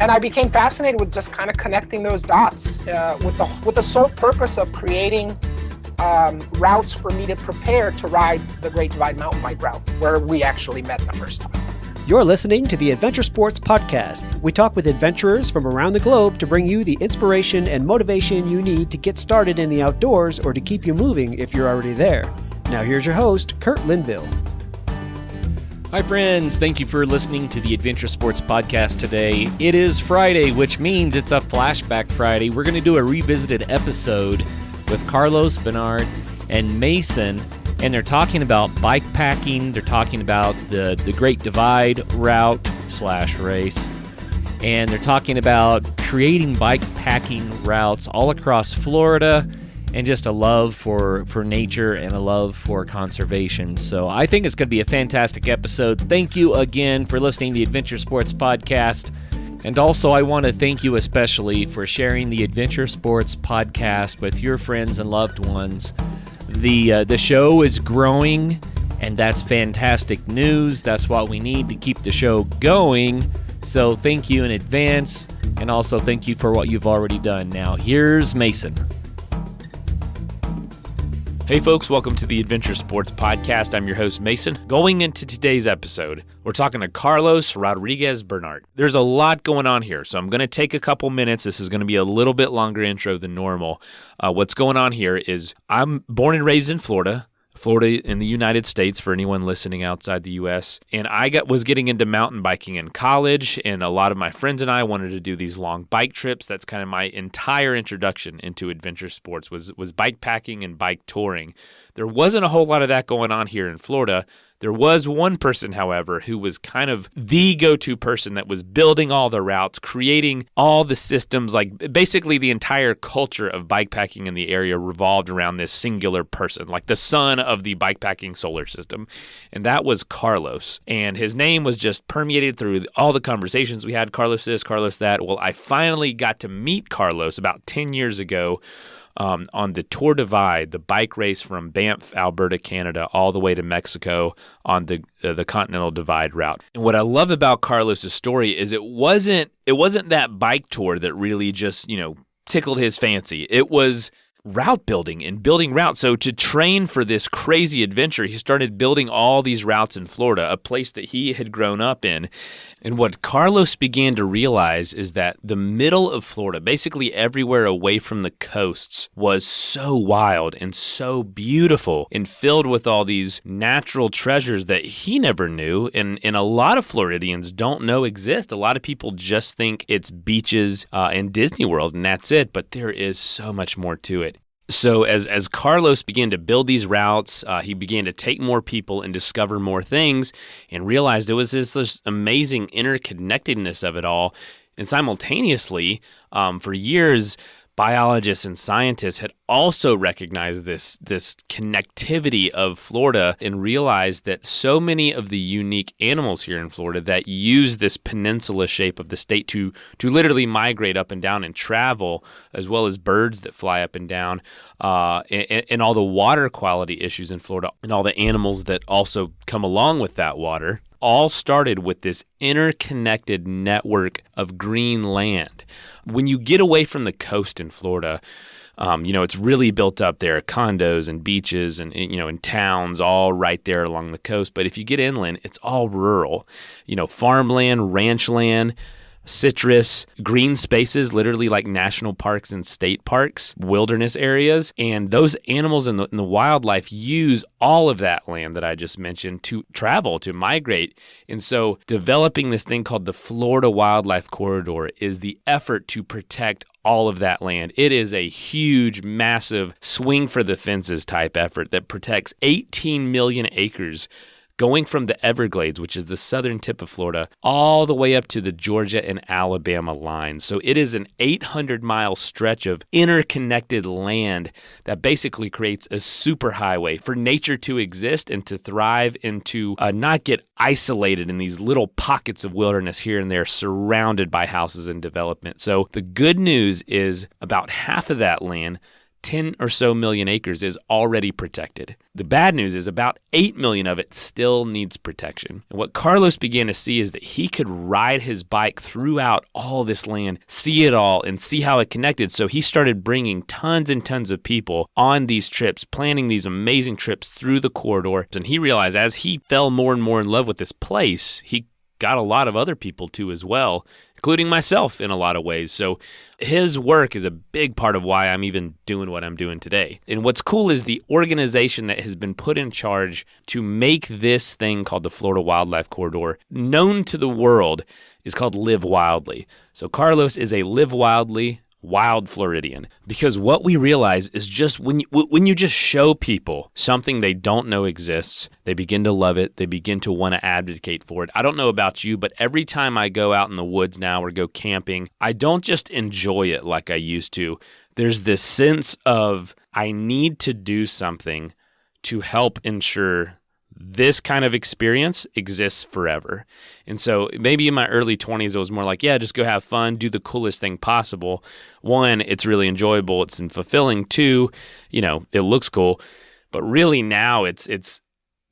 And I became fascinated with just kind of connecting those dots with the sole purpose of creating routes for me to prepare to ride the Great Divide mountain bike route, where we actually met the first time. You're listening to the Adventure Sports Podcast. We talk with adventurers from around the globe to bring you the inspiration and motivation you need to get started in the outdoors or to keep you moving if you're already there. Now here's your host, Kurt Linville. Hi friends, thank you for listening to the Adventure Sports Podcast today. It is Friday, which means it's a Flashback Friday. We're going to do a revisited episode with Karlos, Bernart, and Mason, and they're talking about bike packing. They're talking about the Great Divide route / race, and they're talking about creating bike packing routes all across Florida, and just a love for nature and a love for conservation. So I think it's going to be a fantastic episode. Thank you again for listening to the Adventure Sports Podcast. And also I want to thank you especially for sharing the Adventure Sports Podcast with your friends and loved ones. The show is growing, and that's fantastic news. That's what we need to keep the show going. So thank you in advance, and also thank you for what you've already done. Now here's Mason. Hey folks, welcome to the Adventure Sports Podcast. I'm your host, Mason. Going into today's episode, we're talking to Karlos Rodriguez Bernart. There's a lot going on here, so I'm going to take a couple minutes. This is going to be a little bit longer intro than normal. What's going on here is I'm born and raised in Florida in the United States, for anyone listening outside the U.S. And I was getting into mountain biking in college, and a lot of my friends and I wanted to do these long bike trips. That's kind of my entire introduction into adventure sports was bike packing and bike touring. There wasn't a whole lot of that going on here in Florida. There was one person, however, who was kind of the go-to person that was building all the routes, creating all the systems, like basically the entire culture of bikepacking in the area revolved around this singular person, like the sun of the bikepacking solar system. And that was Karlos. And his name was just permeated through all the conversations we had. Karlos this, Karlos that. Well, I finally got to meet Karlos about 10 years ago. On the Tour Divide, the bike race from Banff, Alberta, Canada, all the way to Mexico on the Continental Divide route. And what I love about Karlos' story is it wasn't that bike tour that really just, tickled his fancy. It was route building and building routes. So to train for this crazy adventure, he started building all these routes in Florida, a place that he had grown up in. And what Karlos began to realize is that the middle of Florida, basically everywhere away from the coasts, was so wild and so beautiful and filled with all these natural treasures that he never knew, and a lot of Floridians don't know exist. A lot of people just think it's beaches and Disney World, and that's it, but there is so much more to it. So as Karlos began to build these routes, he began to take more people and discover more things and realized there was this amazing interconnectedness of it all. And simultaneously, for years, biologists and scientists had also recognized this connectivity of Florida and realized that so many of the unique animals here in Florida that use this peninsula shape of the state to literally migrate up and down and travel, as well as birds that fly up and down, and all the water quality issues in Florida and all the animals that also come along with that water, all started with this interconnected network of green land. When you get away from the coast in Florida, it's really built up there, condos and beaches and towns all right there along the coast. But if you get inland, it's all rural, farmland, ranch land, citrus, green spaces, literally like national parks and state parks, wilderness areas. And those animals and the wildlife use all of that land that I just mentioned to travel, to migrate. And so developing this thing called the Florida Wildlife Corridor is the effort to protect all of that land. It is a huge, massive swing for the fences type effort that protects 18 million acres going from the Everglades, which is the southern tip of Florida, all the way up to the Georgia and Alabama line. So it is an 800-mile stretch of interconnected land that basically creates a superhighway for nature to exist and to thrive and to not get isolated in these little pockets of wilderness here and there surrounded by houses and development. So the good news is about half of that land 10 or so million acres is already protected. The bad news is about 8 million of it still needs protection. And what Karlos began to see is that he could ride his bike throughout all this land, see it all, and see how it connected. So he started bringing tons and tons of people on these trips, planning these amazing trips through the corridor. And he realized as he fell more and more in love with this place, he got a lot of other people too as well, including myself in a lot of ways. So his work is a big part of why I'm even doing what I'm doing today. And what's cool is the organization that has been put in charge to make this thing called the Florida Wildlife Corridor known to the world is called Live Wildly. So Karlos is a Live Wildly wild Floridian, because what we realize is just when you just show people something they don't know exists, they begin to love it, they begin to want to advocate for it. I don't know about you, but every time I go out in the woods now or go camping, I don't just enjoy it like I used to. There's this sense of I need to do something to help ensure this kind of experience exists forever. And so maybe in my early 20s, it was more like, yeah, just go have fun, do the coolest thing possible. One, it's really enjoyable, it's fulfilling. Two, it looks cool. But really now it's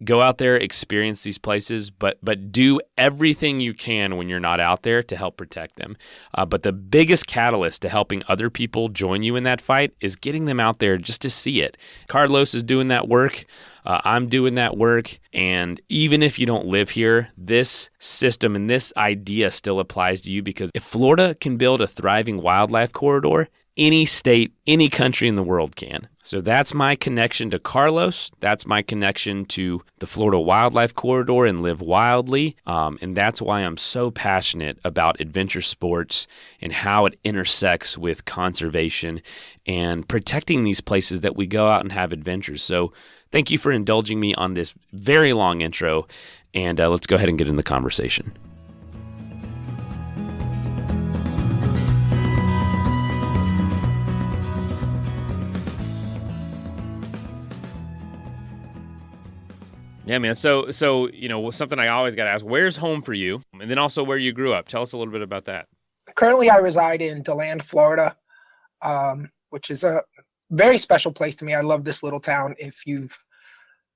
go out there, experience these places, but do everything you can when you're not out there to help protect them. But the biggest catalyst to helping other people join you in that fight is getting them out there just to see it. Karlos is doing that work. I'm doing that work. And even if you don't live here, this system and this idea still applies to you, because if Florida can build a thriving wildlife corridor, any state, any country in the world can. So that's my connection to Karlos. That's my connection to the Florida Wildlife Corridor and Live Wildly. And that's why I'm so passionate about adventure sports and how it intersects with conservation and protecting these places that we go out and have adventures. So thank you for indulging me on this very long intro. And let's go ahead and get in the conversation. Yeah, man. So something I always got to ask, where's home for you? And then also where you grew up. Tell us a little bit about that. Currently, I reside in DeLand, Florida, which is a very special place to me. I love this little town. If you've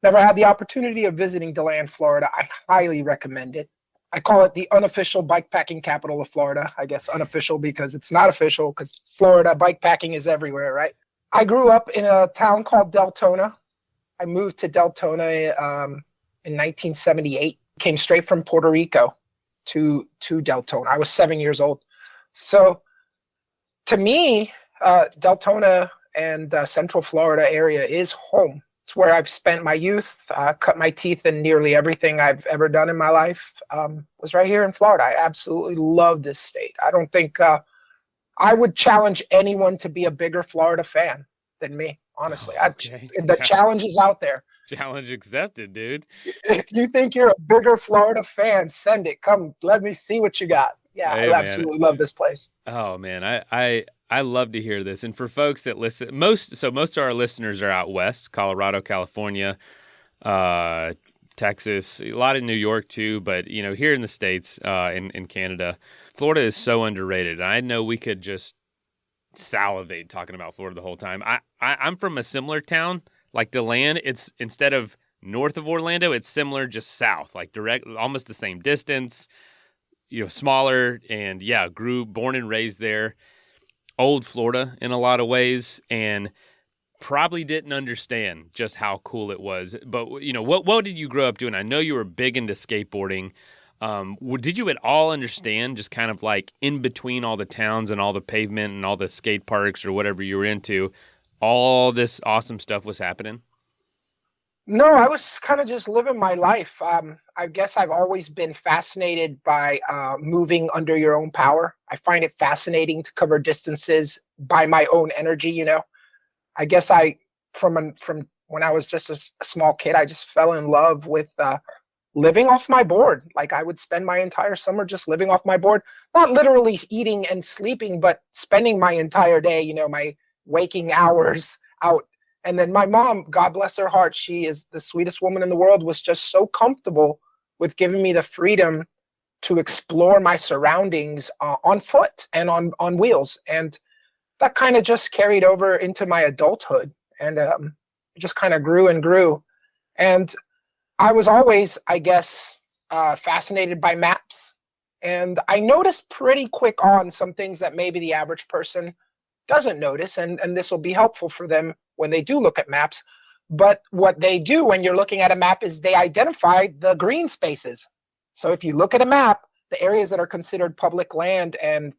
never had the opportunity of visiting DeLand, Florida, I highly recommend it. I call it the unofficial bikepacking capital of Florida. I guess unofficial because it's not official, because Florida bikepacking is everywhere, right? I grew up in a town called Deltona. I moved to Deltona in 1978. Came straight from Puerto Rico to Deltona. I was 7 years old. So to me, Deltona and Central Florida area is home. It's where I've spent my youth, cut my teeth in nearly everything I've ever done in my life. Was right here in Florida. I absolutely love this state. I don't think I would challenge anyone to be a bigger Florida fan than me. Honestly, Okay. The challenge is out there. Challenge accepted, dude. If you think you're a bigger Florida fan, send it. Come, let me see what you got. Yeah, Hey, I absolutely love this place. Oh man, I love to hear this. And for folks that listen, most of our listeners are out west, Colorado, California, Texas, a lot in New York too. But here in the States, in Canada, Florida is so underrated. And I know we could just salivate talking about Florida the whole time. I'm from a similar town, like DeLand. It's instead of north of Orlando, it's similar, just south, like direct, almost the same distance, smaller. And yeah, born and raised there. Old Florida in a lot of ways, and probably didn't understand just how cool it was. But what did you grow up doing? I know you were big into skateboarding. Did you at all understand just kind of like in between all the towns and all the pavement and all the skate parks or whatever you were into, all this awesome stuff was happening? No, I was kind of just living my life. I guess I've always been fascinated by moving under your own power. I find it fascinating to cover distances by my own energy. I guess from when I was just a small kid, I just fell in love with living off my board. Like I would spend my entire summer just living off my board, not literally eating and sleeping, but spending my entire day, my waking hours out. And then my mom, God bless her heart, she is the sweetest woman in the world, was just so comfortable with giving me the freedom to explore my surroundings on foot and on wheels. And that kind of just carried over into my adulthood, and it just kind of grew and grew. And I was always, I guess, fascinated by maps. And I noticed pretty quick on some things that maybe the average person doesn't notice, and this will be helpful for them when they do look at maps. But what they do when you're looking at a map is they identify the green spaces. So if you look at a map, the areas that are considered public land and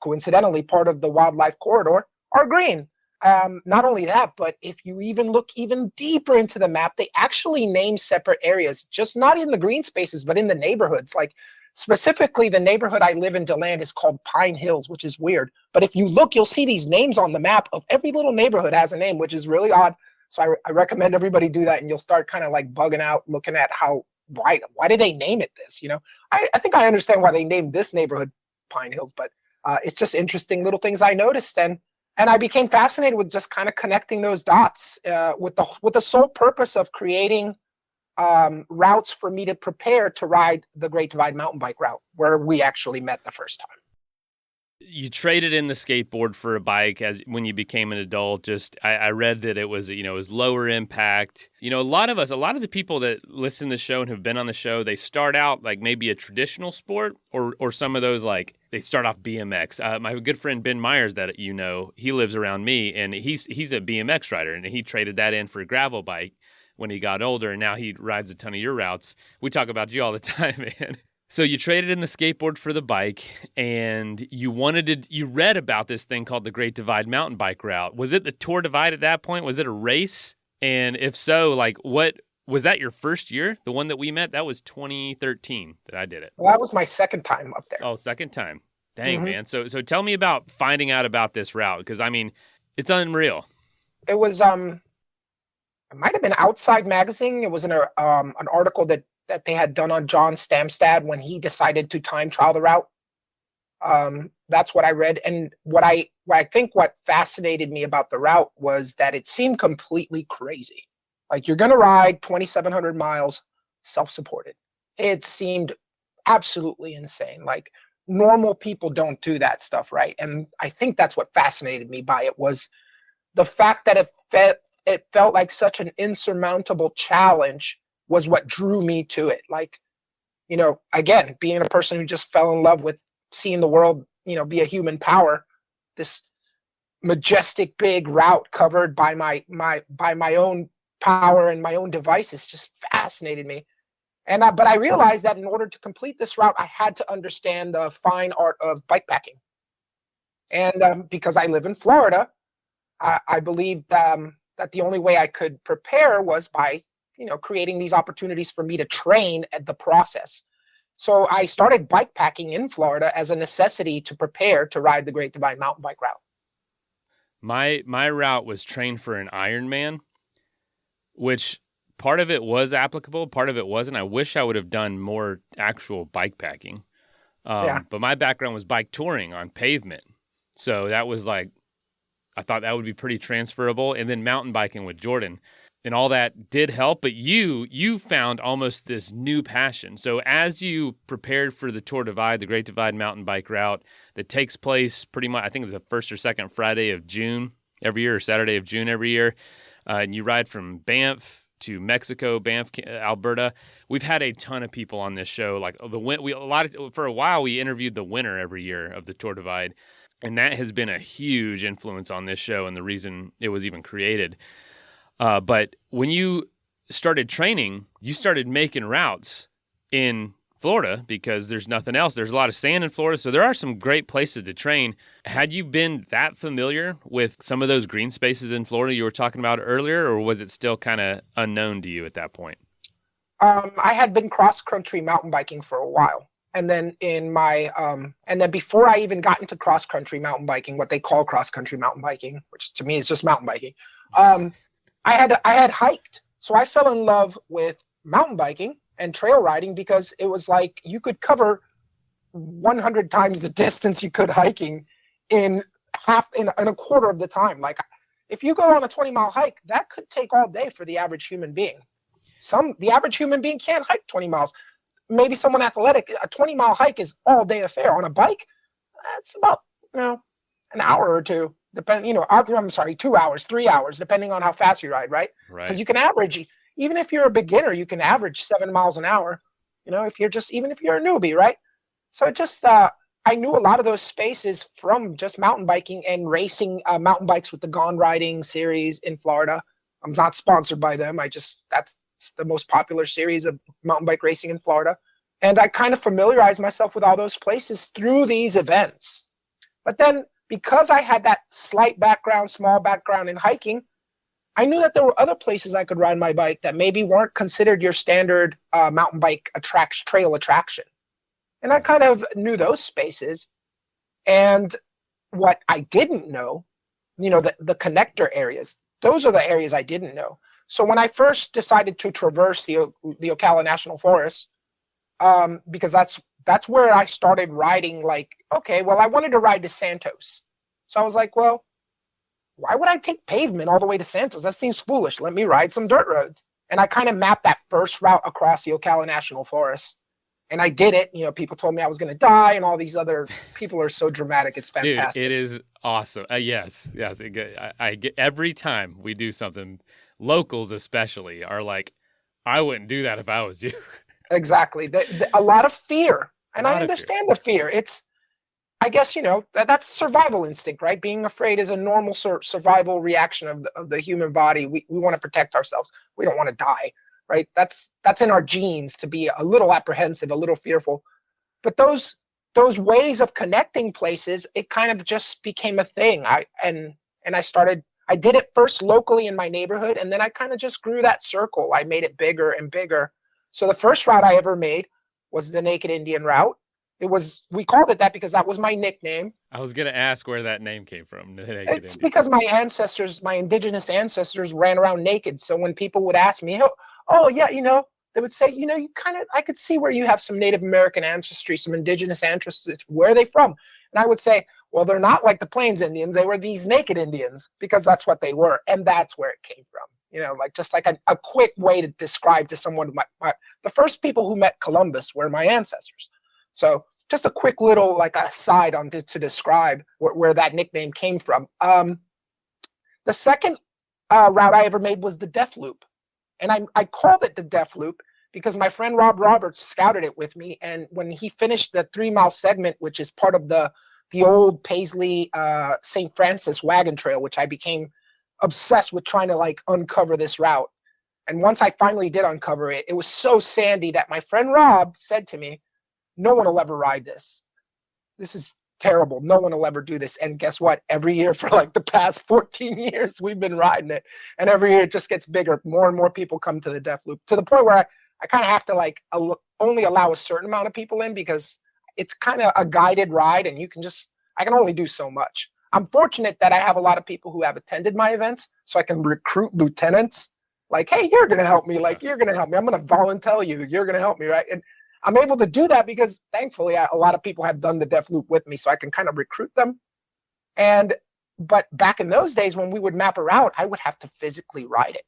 coincidentally part of the wildlife corridor are green. Not only that, but if you even look even deeper into the map, they actually name separate areas, just not in the green spaces, but in the neighborhoods. Like specifically, the neighborhood I live in, DeLand, is called Pine Hills, which is weird. But if you look, you'll see these names on the map of every little neighborhood has a name, which is really odd. So I recommend everybody do that, and you'll start kind of like bugging out, looking at why did they name it this? I think I understand why they named this neighborhood Pine Hills, but it's just interesting little things I noticed, and I became fascinated with just kind of connecting those dots with the sole purpose of creating routes for me to prepare to ride the Great Divide mountain bike route, where we actually met the first time. You traded in the skateboard for a bike when you became an adult. Just I read that it was, it was lower impact. A lot of the people that listen to the show and have been on the show, they start out like maybe a traditional sport or some of those, like they start off BMX. My good friend Ben Myers, that he lives around me, and he's a BMX rider, and he traded that in for a gravel bike when he got older, and now he rides a ton of your routes. We talk about you all the time, man. So you traded in the skateboard for the bike, and you read about this thing called the Great Divide mountain bike route. Was it the Tour Divide at that point? Was it a race? And if so, like, what was that your first year? The one that we met? That was 2013 that I did it. Well, that was my second time up there. Oh, second time. Dang, man. So tell me about finding out about this route, because I mean, it's unreal. It was it might have been Outside Magazine. It was an article that they had done on John Stamstad when he decided to time trial the route. That's what I read. And what I think what fascinated me about the route was that it seemed completely crazy. Like, you're going to ride 2,700 miles self-supported. It seemed absolutely insane. Like, normal people don't do that stuff, right? And I think that's what fascinated me by it, was the fact that it felt like such an insurmountable challenge was what drew me to it. Like, again, being a person who just fell in love with seeing the world, be a human power, this majestic big route covered by my own power and my own devices just fascinated me. And but I realized that in order to complete this route, I had to understand the fine art of bikepacking. And because I live in Florida, I believed that the only way I could prepare was by creating these opportunities for me to train at the process. So I started bikepacking in Florida as a necessity to prepare to ride the Great Divide mountain bike route. My route was trained for an Ironman, which part of it was applicable, part of it wasn't. I wish I would have done more actual bikepacking. But my background was bike touring on pavement. So that was like, I thought that would be pretty transferable. And then mountain biking with Jordan. And all that did help, but you found almost this new passion. So as you prepared for the Tour Divide, the Great Divide mountain bike route that takes place pretty much, I think it's the first or second Friday of June every year, or Saturday of June every year, and you ride from Banff to Mexico, Banff, Alberta. We've had a ton of people on this show. Like for a while, we interviewed the winner every year of the Tour Divide, and that has been a huge influence on this show and the reason it was even created. But when you started training, you started making routes in Florida because there's nothing else. There's a lot of sand in Florida, so there are some great places to train. Had you been that familiar with some of those green spaces in Florida you were talking about earlier, or was it still kind of unknown to you at that point? I had been cross-country mountain biking for a while. And then and then before I even got into cross-country mountain biking, what they call cross-country mountain biking, which to me is just mountain biking, I had hiked. So I fell in love with mountain biking and trail riding because it was like you could cover 100 times the distance you could hiking in a quarter of the time. Like, if you go on a 20-mile hike, that could take all day for the average human being. The average human being can't hike 20 miles. Maybe someone athletic, a 20-mile hike is all day affair. On a bike, that's about an hour or two. I'm sorry, 2 hours, 3 hours, depending on how fast you ride, right? Because Right. you can average, even if you're a beginner, you can average 7 miles an hour. Even if you're a newbie, right? So I knew a lot of those spaces from just mountain biking and racing mountain bikes with the Gone Riding series in Florida. I'm not sponsored by them. That's the most popular series of mountain bike racing in Florida. And I kind of familiarized myself with all those places through these events. But then because I had that small background in hiking, I knew that there were other places I could ride my bike that maybe weren't considered your standard mountain bike trail attraction. And I kind of knew those spaces. And what I didn't know, the connector areas, those are the areas I didn't know. So when I first decided to traverse the Ocala National Forest, because that's where I started riding, like, okay, well, I wanted to ride to Santos. So I was like, well, why would I take pavement all the way to Santos? That seems foolish. Let me ride some dirt roads. And I kind of mapped that first route across the Ocala National Forest. And I did it. People told me I was going to die, and all these other people are so dramatic. It's fantastic. Dude, it is awesome. Yes. I get every time we do something, locals especially are like, I wouldn't do that if I was you. Exactly. A lot of fear. And I understand the fear. I guess, that's survival instinct, right? Being afraid is a normal survival reaction of the human body. We want to protect ourselves. We don't want to die, right? That's in our genes to be a little apprehensive, a little fearful. But those ways of connecting places, it kind of just became a thing. I did it first locally in my neighborhood, and then I kind of just grew that circle. I made it bigger and bigger. So the first route I ever made was the Naked Indian route. We called it that because that was my nickname. I was going to ask where that name came from. It's because my indigenous ancestors ran around naked. So when people would ask me, oh yeah, they would say, I could see where you have some Native American ancestry, some indigenous ancestry. Where are they from? And I would say, well, they're not like the Plains Indians. They were these naked Indians, because that's what they were. And that's where it came from. Just like a quick way to describe to someone, the first people who met Columbus were my ancestors. So just a quick little aside to describe where that nickname came from. The second route I ever made was the Death Loop. And I called it the Death Loop because my friend Rob Roberts scouted it with me. And when he finished the 3-mile segment, which is part of the old Paisley St. Francis wagon trail, which I became obsessed with trying to uncover this route. And once I finally did uncover it, it was so sandy that my friend Rob said to me, no one will ever ride this. This is terrible. No one will ever do this. And guess what? Every year for the past 14 years, we've been riding it. And every year it just gets bigger. More and more people come to the Death Loop, to the point where I kind of have to only allow a certain amount of people in, because it's kind of a guided ride, and I can only do so much. I'm fortunate that I have a lot of people who have attended my events, so I can recruit lieutenants. Like, hey, you're going to help me. You're going to help me. I'm going to volunteer you. You're going to help me, right? And I'm able to do that because, thankfully, a lot of people have done the Death Loop with me, so I can kind of recruit them. But back in those days, when we would map a route, I would have to physically ride it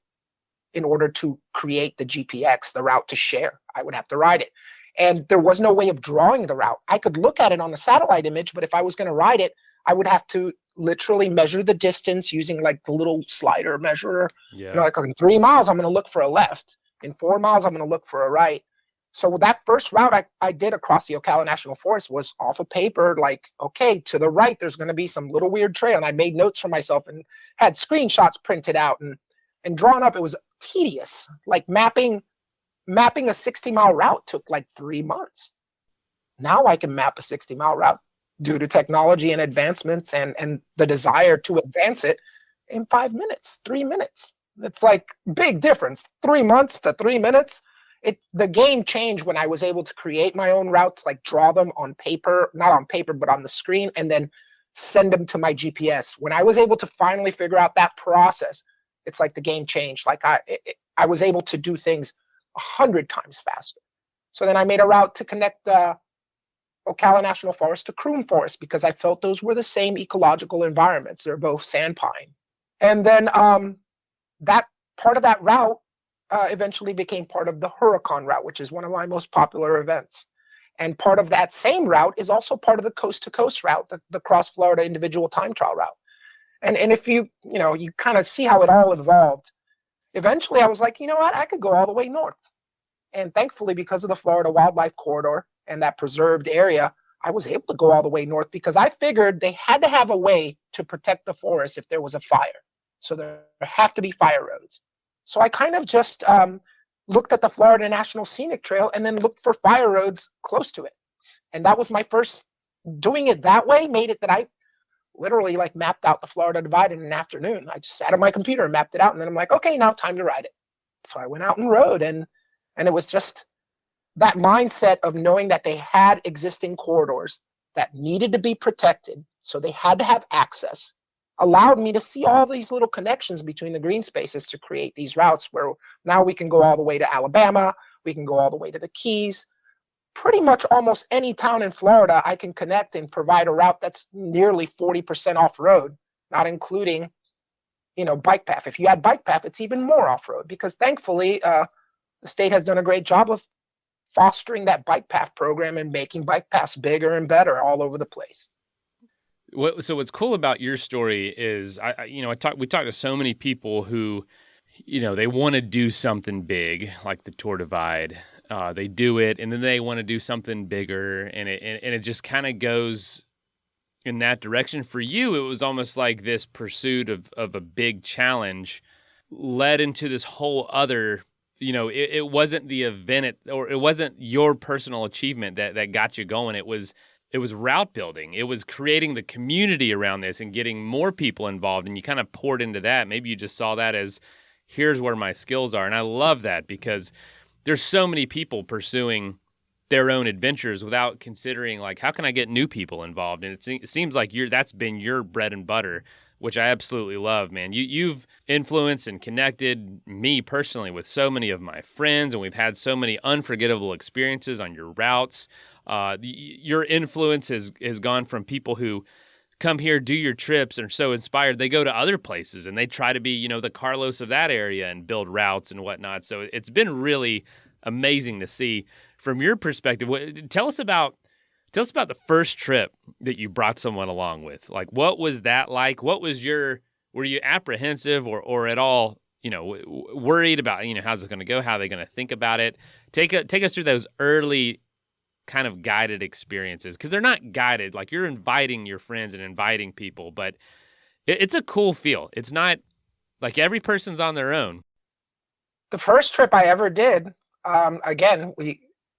in order to create the GPX, the route to share. I would have to ride it. And there was no way of drawing the route. I could look at it on a satellite image, but if I was going to ride it, I would have to literally measure the distance using the little slider measurer. Yeah. In 3 miles, I'm going to look for a left. In 4 miles, I'm going to look for a right. So that first route I did across the Ocala National Forest was off of paper, okay, to the right, there's going to be some little weird trail. And I made notes for myself and had screenshots printed out and drawn up. It was tedious. Mapping a 60-mile route took 3 months. Now I can map a 60-mile route due to technology and advancements and the desire to advance it in 5 minutes, 3 minutes. It's big difference. 3 months to 3 minutes. The game changed when I was able to create my own routes, draw them on paper, not on paper, but on the screen, and then send them to my GPS. When I was able to finally figure out that process, it's the game changed. I was able to do things 100 times faster. So then I made a route to connect Ocala National Forest to Croom Forest, because I felt those were the same ecological environments. They're both sandpine. And then that part of that route eventually became part of the Huracan route, which is one of my most popular events. And part of that same route is also part of the coast-to-coast route, the Cross Florida individual time trial route. And if you kind of see how it all evolved, eventually I was like, you know what, I could go all the way north. And thankfully, because of the Florida Wildlife Corridor and that preserved area, I was able to go all the way north because I figured they had to have a way to protect the forest if there was a fire. So there have to be fire roads. So I kind of just looked at the Florida National Scenic Trail and then looked for fire roads close to it. And that was my first, doing it that way made it that I literally like mapped out the Florida Divide in an afternoon. I just sat on my computer and mapped it out. And then I'm like, okay, now time to ride it. So I went out and rode, and it was just that mindset of knowing that they had existing corridors that needed to be protected. So they had to have access, allowed me to see all these little connections between the green spaces to create these routes where now we can go all the way to Alabama. We can go all the way to the Keys. Pretty much almost any town in Florida, I can connect and provide a route that's nearly 40% off-road, not including, bike path. If you add bike path, it's even more off-road because thankfully the state has done a great job of fostering that bike path program and making bike paths bigger and better all over the place. So what's cool about your story is we talk to so many people who, they want to do something big like the Tour Divide. They do it, and then they want to do something bigger, and it just kind of goes in that direction. For you, it was almost like this pursuit of a big challenge led into this whole other. It wasn't the event, or it wasn't your personal achievement that got you going. It was route building. It was creating the community around this and getting more people involved. And you kind of poured into that. Maybe you just saw that as, here's where my skills are. And I love that because there's so many people pursuing their own adventures without considering, like, how can I get new people involved? And it seems like that's been your bread and butter, which I absolutely love, man. You've influenced and connected me personally with so many of my friends, and we've had so many unforgettable experiences on your routes. Your influence has gone from people who come here, do your trips, and are so inspired, they go to other places and they try to be, the Karlos of that area and build routes and whatnot. So it's been really amazing to see from your perspective. Tell us about the first trip that you brought someone along with. Like, what was that like? Were you apprehensive or at all, worried about, how's it going to go? How are they going to think about it? Take us through those early kind of guided experiences, because they're not guided. Like, you're inviting your friends and inviting people, but it's a cool feel. It's not like every person's on their own. The first trip I ever did, again,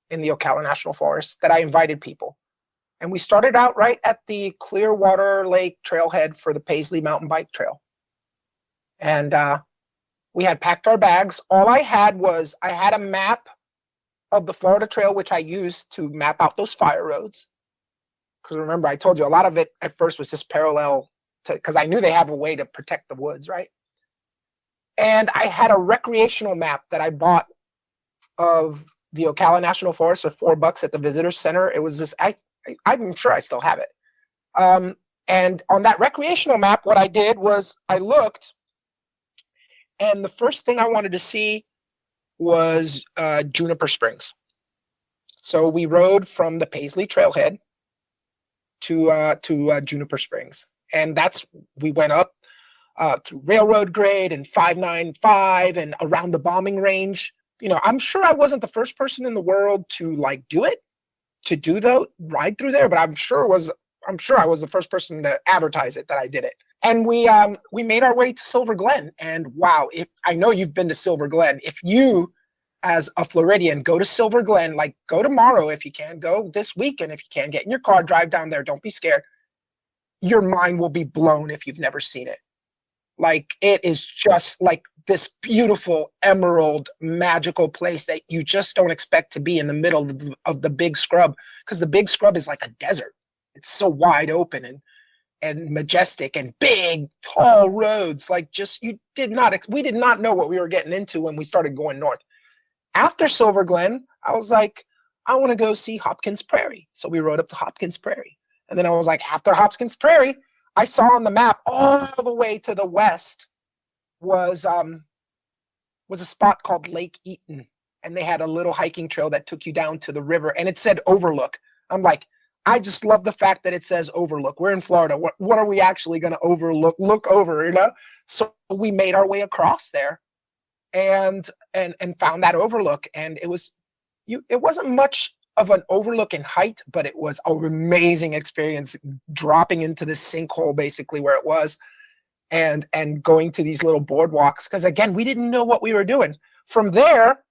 in the Ocala National Forest, that I invited people. And we started out right at the Clearwater Lake trailhead for the Paisley Mountain Bike Trail. And we had packed our bags. All I had a map of the Florida Trail, which I used to map out those fire roads. Because remember, I told you a lot of it at first was just parallel to, because I knew they have a way to protect the woods, right? And I had a recreational map that I bought of the Ocala National Forest for $4 at the Visitor Center. It was this, I'm sure I still have it. And on that recreational map, what I did was I looked, and the first thing I wanted to see was Juniper Springs. So we rode from the Paisley trailhead to Juniper Springs. And we went up through railroad grade and 595 and around the bombing range. I'm sure I wasn't the first person in the world to ride through there, but I'm sure I was the first person to advertise it, that I did it. And we made our way to Silver Glen. And wow, I know you've been to Silver Glen. If you, as a Floridian, go to Silver Glen, like, go tomorrow if you can, go this weekend if you can, get in your car, drive down there, don't be scared. Your mind will be blown if you've never seen it. Like, it is just like this beautiful emerald magical place that you just don't expect to be in the middle of the big scrub, because the big scrub is like a desert. It's so wide open and majestic and big, tall roads. Like, we did not know what we were getting into when we started going north. After Silver Glen, I was like, I want to go see Hopkins Prairie. So we rode up to Hopkins Prairie. And then I was like, after Hopkins Prairie, I saw on the map all the way to the west was a spot called Lake Eaton. And they had a little hiking trail that took you down to the river, and it said Overlook. I'm like, I just love the fact that it says overlook. We're in Florida. What are we actually going to look over, you know? So we made our way across there and found that overlook. And it wasn't much of an overlook in height, but it was an amazing experience dropping into this sinkhole basically where it was and going to these little boardwalks. Because again, we didn't know what we were doing. From there,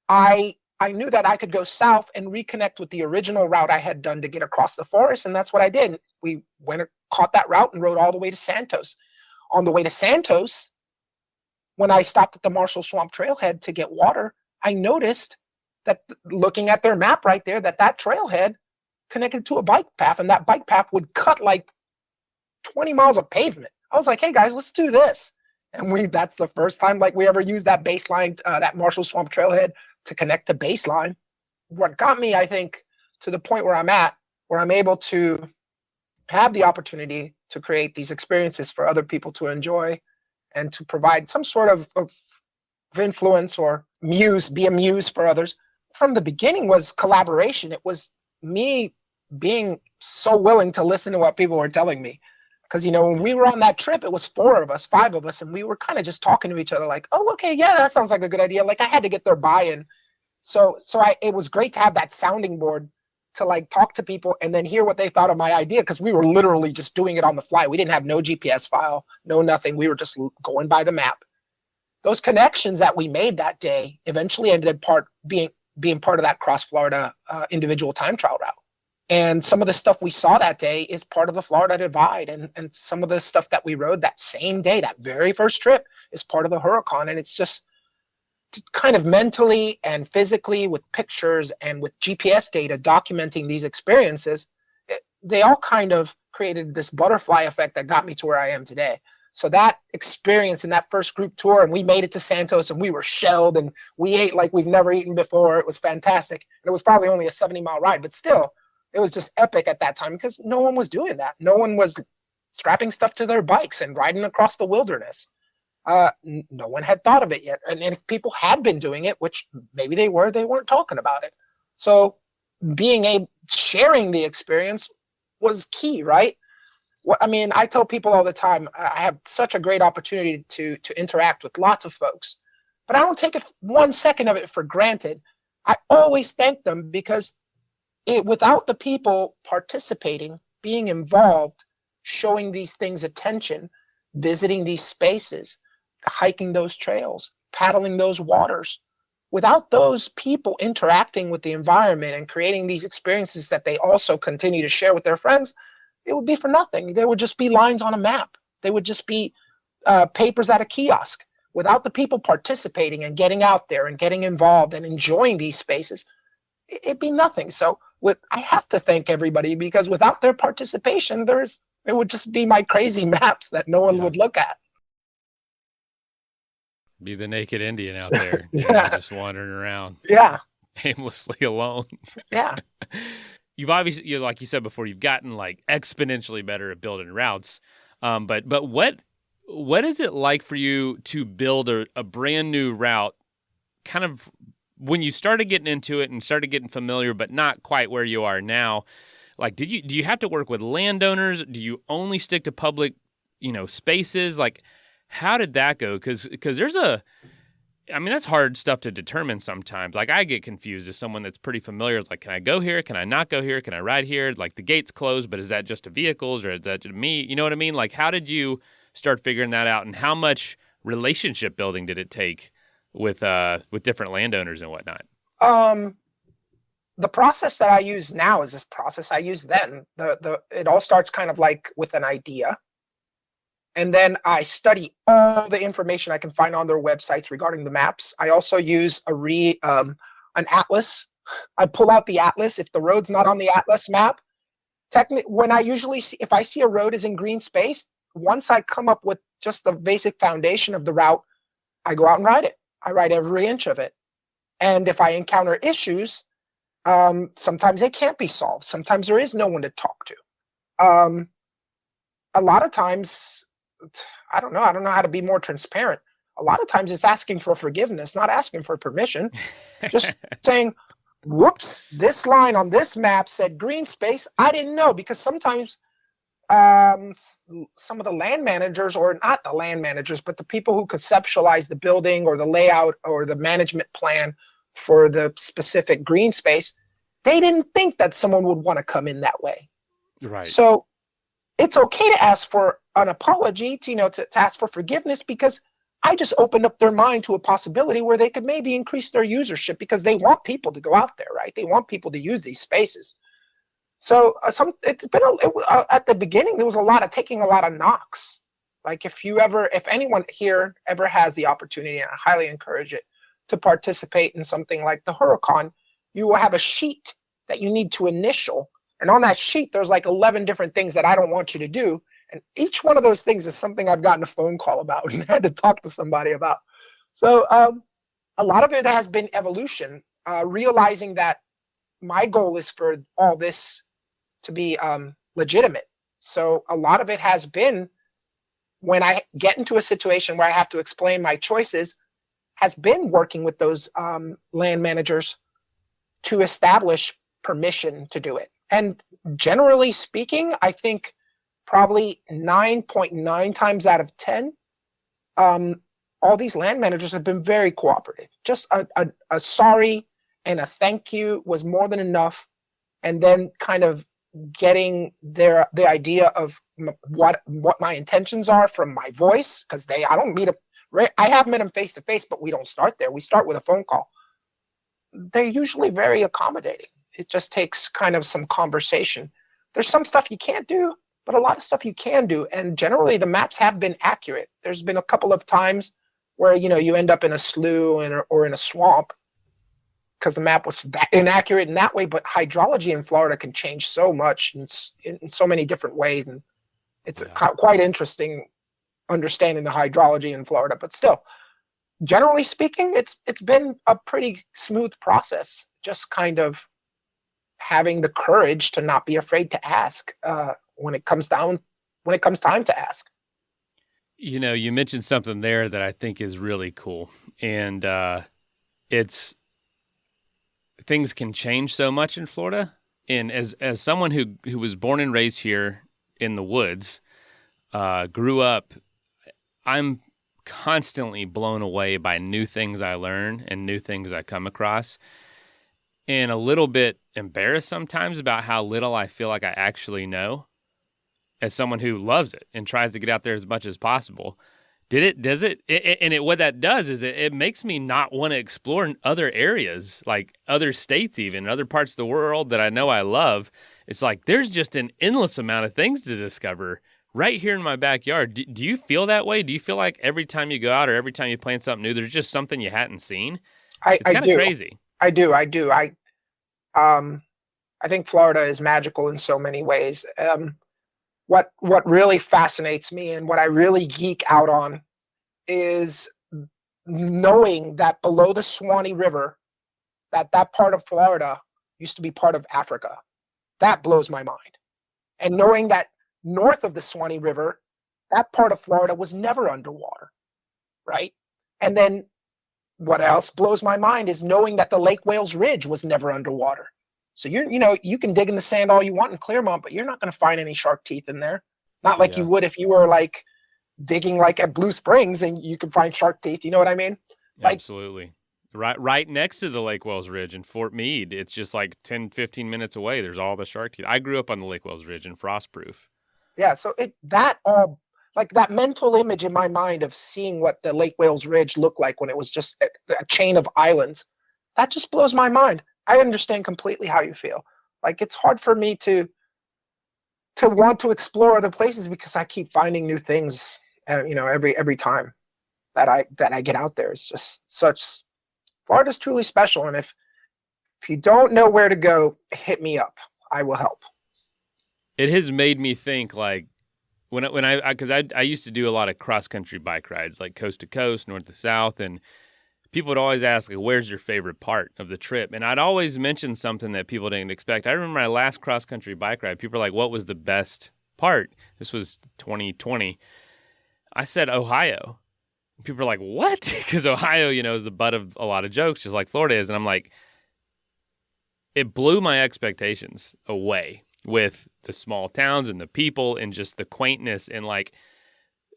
I knew that I could go south and reconnect with the original route I had done to get across the forest, and that's what I did. We caught that route and rode all the way to Santos. On the way to Santos, when I stopped at the Marshall Swamp Trailhead to get water, I noticed that looking at their map right there, that trailhead connected to a bike path, and that bike path would cut like 20 miles of pavement. I was like, hey guys, let's do this. And that's the first time like we ever used that baseline, that Marshall Swamp Trailhead to connect to baseline. What got me, I think, to the point where I'm at, where I'm able to have the opportunity to create these experiences for other people to enjoy and to provide some sort of influence or be a muse for others. From the beginning was collaboration. It was me being so willing to listen to what people were telling me. Because, when we were on that trip, it was 5 of us, and we were kind of just talking to each other like, oh, okay, yeah, that sounds like a good idea. Like I had to get their buy-in. So it was great to have that sounding board to like talk to people and then hear what they thought of my idea. Because we were literally just doing it on the fly. We didn't have no GPS file, no nothing. We were just going by the map. Those connections that we made that day eventually ended up being part of that cross Florida individual time trial route. And some of the stuff we saw that day is part of the Florida Divide. And some of the stuff that we rode that same day, that very first trip, is part of the Huracan. And it's just kind of mentally and physically with pictures and with GPS data documenting these experiences, they all kind of created this butterfly effect that got me to where I am today. So that experience in that first group tour, and we made it to Santos and we were shelled and we ate like we've never eaten before. It was fantastic. And it was probably only a 70-mile ride, but still, it was just epic at that time because no one was doing that. No one was strapping stuff to their bikes and riding across the wilderness. No one had thought of it yet. And if people had been doing it, which maybe they weren't talking about it. So sharing the experience was key, right? I tell people all the time, I have such a great opportunity to interact with lots of folks, but I don't take 1 second of it for granted. I always thank them because without the people participating, being involved, showing these things attention, visiting these spaces, hiking those trails, paddling those waters, without those people interacting with the environment and creating these experiences that they also continue to share with their friends, it would be for nothing. There would just be lines on a map. They would just be papers at a kiosk. Without the people participating and getting out there and getting involved and enjoying these spaces, it'd be nothing. So I have to thank everybody because without their participation, it would just be my crazy maps that no one would look at. Be the naked Indian out there, just wandering around. Yeah. Aimlessly alone. Yeah. You've obviously, like you said before, you've gotten like exponentially better at building routes. But what is it like for you to build a brand new route kind of when you started getting into it and started getting familiar, but not quite where you are now? Like, do you have to work with landowners? Do you only stick to public, spaces? Like, how did that go? Because that's hard stuff to determine sometimes. Like, I get confused as someone that's pretty familiar. It's like, can I go here? Can I not go here? Can I ride here? Like, the gate's closed, but is that just to vehicles or is that to me? You know what I mean? Like, how did you start figuring that out? And how much relationship building did it take with different landowners and whatnot? The process that I use now is this process I used then. It all starts kind of like with an idea. And then I study all the information I can find on their websites regarding the maps. I also use an atlas. I pull out the atlas. If the road's not on the atlas map, technically, if I see a road is in green space, once I come up with just the basic foundation of the route, I go out and ride it. I ride every inch of it. And if I encounter issues, sometimes they can't be solved. Sometimes there is no one to talk to. A lot of times, I don't know how to be more transparent. A lot of times it's asking for forgiveness, not asking for permission. Just saying, whoops, this line on this map said green space. I didn't know, because sometimes some of the land managers, or not the land managers, but the people who conceptualize the building or the layout or the management plan for the specific green space, they didn't think that someone would want to come in that way. Right. So it's okay to ask for an apology, to ask for forgiveness, because I just opened up their mind to a possibility where they could maybe increase their usership, because they want people to go out there, right? They want people to use these spaces. So it's been at the beginning, there was taking a lot of knocks. Like if anyone here ever has the opportunity, and I highly encourage it, to participate in something like the Huracan, you will have a sheet that you need to initial. And on that sheet, there's like 11 different things that I don't want you to do. And each one of those things is something I've gotten a phone call about and had to talk to somebody about. So a lot of it has been evolution, realizing that my goal is for all this to be legitimate. So a lot of it has been, when I get into a situation where I have to explain my choices, has been working with those land managers to establish permission to do it. And generally speaking, I think probably 9.9 times out of 10, all these land managers have been very cooperative. Just a sorry and a thank you was more than enough. And then kind of getting the idea of what my intentions are from my voice, because I don't meet them. I have met them face to face, but we don't start there. We start with a phone call. They're usually very accommodating. It just takes kind of some conversation. There's some stuff you can't do, but a lot of stuff you can do. And generally the maps have been accurate. There's been a couple of times where, you end up in a slough or in a swamp because the map was inaccurate in that way. But hydrology in Florida can change so much in so many different ways. And it's quite interesting understanding the hydrology in Florida. But still, generally speaking, it's been a pretty smooth process. Just kind of having the courage to not be afraid to ask when it comes time to ask. You mentioned something there that I think is really cool, and it's things can change so much in Florida. And as someone who was born and raised here in the woods, grew up, I'm constantly blown away by new things I learn and new things I come across, and a little bit embarrassed sometimes about how little I feel like I actually know as someone who loves it and tries to get out there as much as possible. What that does is it makes me not want to explore other areas, like other states, even other parts of the world that I know I love. It's like there's just an endless amount of things to discover right here in my backyard. Do you feel that way? Do you feel like every time you go out or every time you plant something new, there's just something you hadn't seen? It's kind of crazy. I do. I think Florida is magical in so many ways. What really fascinates me and what I really geek out on is knowing that below the Swanee River, that part of Florida used to be part of Africa. That blows my mind. And knowing that north of the Swanee River, that part of Florida was never underwater, right? And then what else blows my mind is knowing that the Lake Wales Ridge was never underwater. So you can dig in the sand all you want in Clermont, but you're not going to find any shark teeth in there. Not like you would if you were like digging like at Blue Springs and you could find shark teeth. You know what I mean? Absolutely. Right next to the Lake Wales Ridge in Fort Meade. It's just like 10, 15 minutes away. There's all the shark teeth. I grew up on the Lake Wales Ridge in Frostproof. Yeah. So that mental image in my mind of seeing what the Lake Wales Ridge looked like when it was just a chain of islands, that just blows my mind. I understand completely how you feel. Like it's hard for me to want to explore other places because I keep finding new things. Every time that I get out there, it's just Florida's truly special. And if you don't know where to go, hit me up. I will help. It has made me think like because I used to do a lot of cross country bike rides, like coast to coast, north to south, and people would always ask, like, where's your favorite part of the trip? And I'd always mention something that people didn't expect. I remember my last cross-country bike ride. People were like, what was the best part? This was 2020. I said Ohio. People were like, what? Because Ohio, is the butt of a lot of jokes, just like Florida is. And I'm like, it blew my expectations away with the small towns and the people and just the quaintness and like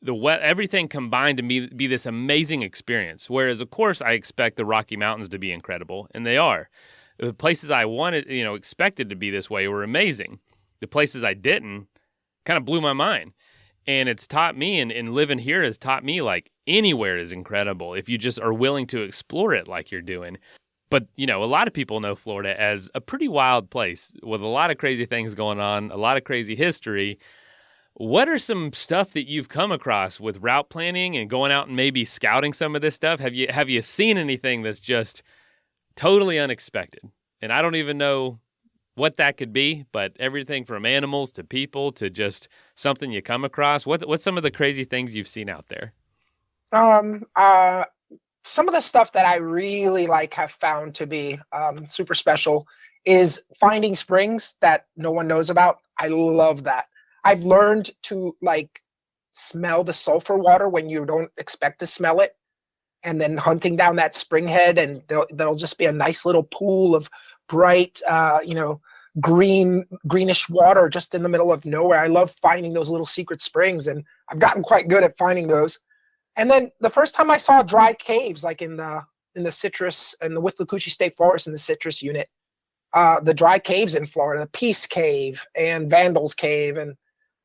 everything combined to be this amazing experience. Whereas, of course, I expect the Rocky Mountains to be incredible, and they are. The places I wanted, expected to be this way were amazing. The places I didn't kind of blew my mind. And it's taught me, and living here has taught me, like, anywhere is incredible if you just are willing to explore it like you're doing. But, a lot of people know Florida as a pretty wild place with a lot of crazy things going on, a lot of crazy history. What are some stuff that you've come across with route planning and going out and maybe scouting some of this stuff? Have you seen anything that's just totally unexpected? And I don't even know what that could be, but everything from animals to people to just something you come across. What's some of the crazy things you've seen out there? Some of the stuff that I really have found to be super special is finding springs that no one knows about. I love that. I've learned to smell the sulfur water when you don't expect to smell it, and then hunting down that spring head, and there'll just be a nice little pool of bright, greenish water just in the middle of nowhere. I love finding those little secret springs, and I've gotten quite good at finding those. And then the first time I saw dry caves, like in the citrus and the Withlacoochee State Forest in the citrus unit, the dry caves in Florida, the Peace Cave and Vandals Cave, and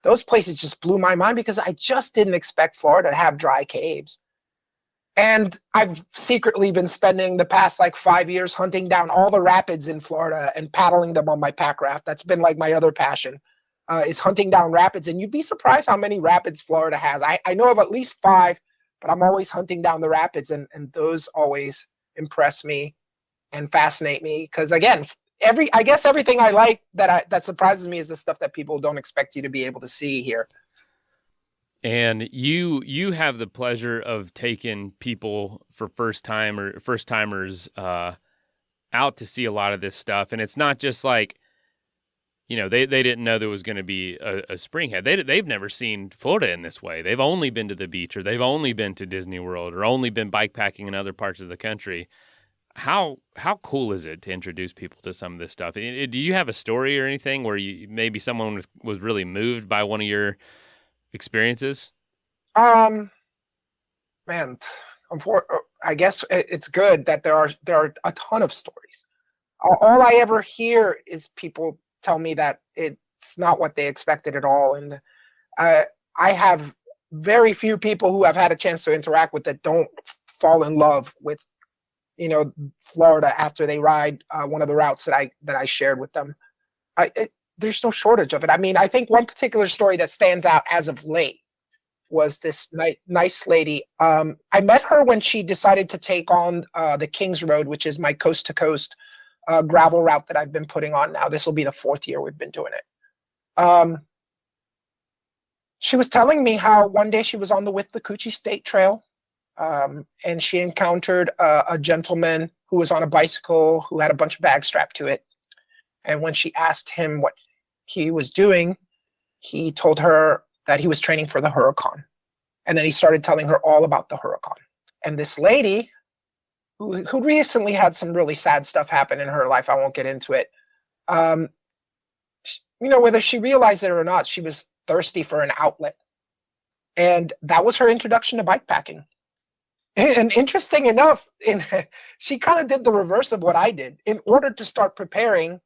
those places just blew my mind because I just didn't expect Florida to have dry caves. And I've secretly been spending the past 5 years hunting down all the rapids in Florida and paddling them on my pack raft. That's been my other passion, is hunting down rapids. And you'd be surprised how many rapids Florida has. I know of at least 5, but I'm always hunting down the rapids, and those always impress me and fascinate me. Because again, I guess everything I like that surprises me is the stuff that people don't expect you to be able to see here. And you have the pleasure of taking people for first timers out to see a lot of this stuff, and it's not just they didn't know there was going to be a spring head. They've never seen Florida in this way. They've only been to the beach, or they've only been to Disney World, or only been bikepacking in other parts of the country. How cool is it to introduce people to some of this stuff? Do you have a story or anything where maybe someone was really moved by one of your experiences? Man, I guess it's good that there are a ton of stories. All I ever hear is people tell me that it's not what they expected at all, and I have very few people who I've had a chance to interact with that don't fall in love with Florida after they ride one of the routes that I shared with them. There's no shortage of it. I mean, I think one particular story that stands out as of late was this nice lady. I met her when she decided to take on the Kings Road, which is my coast to coast gravel route that I've been putting on now. This will be the 4th year we've been doing it. She was telling me how one day she was on the Withlacoochee State Trail, and she encountered a gentleman who was on a bicycle who had a bunch of bags strapped to it. And when she asked him what he was doing, he told her that he was training for the Huracan. And then he started telling her all about the Huracan. And this lady, who recently had some really sad stuff happen in her life, I won't get into it, whether she realized it or not, she was thirsty for an outlet. And that was her introduction to bikepacking. And interesting enough, she kind of did the reverse of what I did. In order to start preparing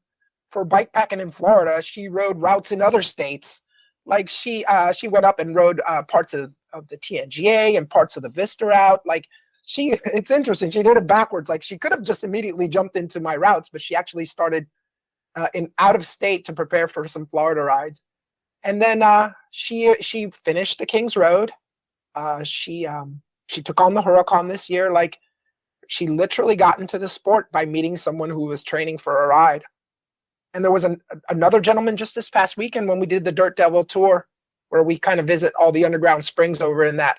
for bikepacking in Florida, she rode routes in other states. She went up and rode parts of the TNGA and parts of the Vista route. It's interesting. She did it backwards. She could have just immediately jumped into my routes, but she actually started in out of state to prepare for some Florida rides. And then she finished the Kings Road. She took on the Huracan this year. She literally got into the sport by meeting someone who was training for a ride. And there was another gentleman just this past weekend when we did the Dirt Devil tour, where we kind of visit all the underground springs over in that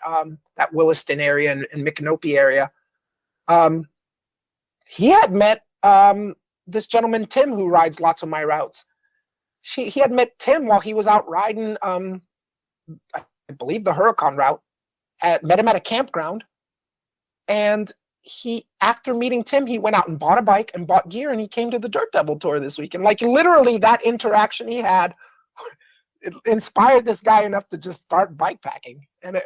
Williston area and Micanopy area. He had met this gentleman, Tim, who rides lots of my routes. He had met Tim while he was out riding, I believe, the Huracan route. Met him at a campground, and he, after meeting Tim, he went out and bought a bike and bought gear, and he came to the Dirt Devil Tour this weekend. Like, literally, that interaction he had, it inspired this guy enough to just start bike packing. And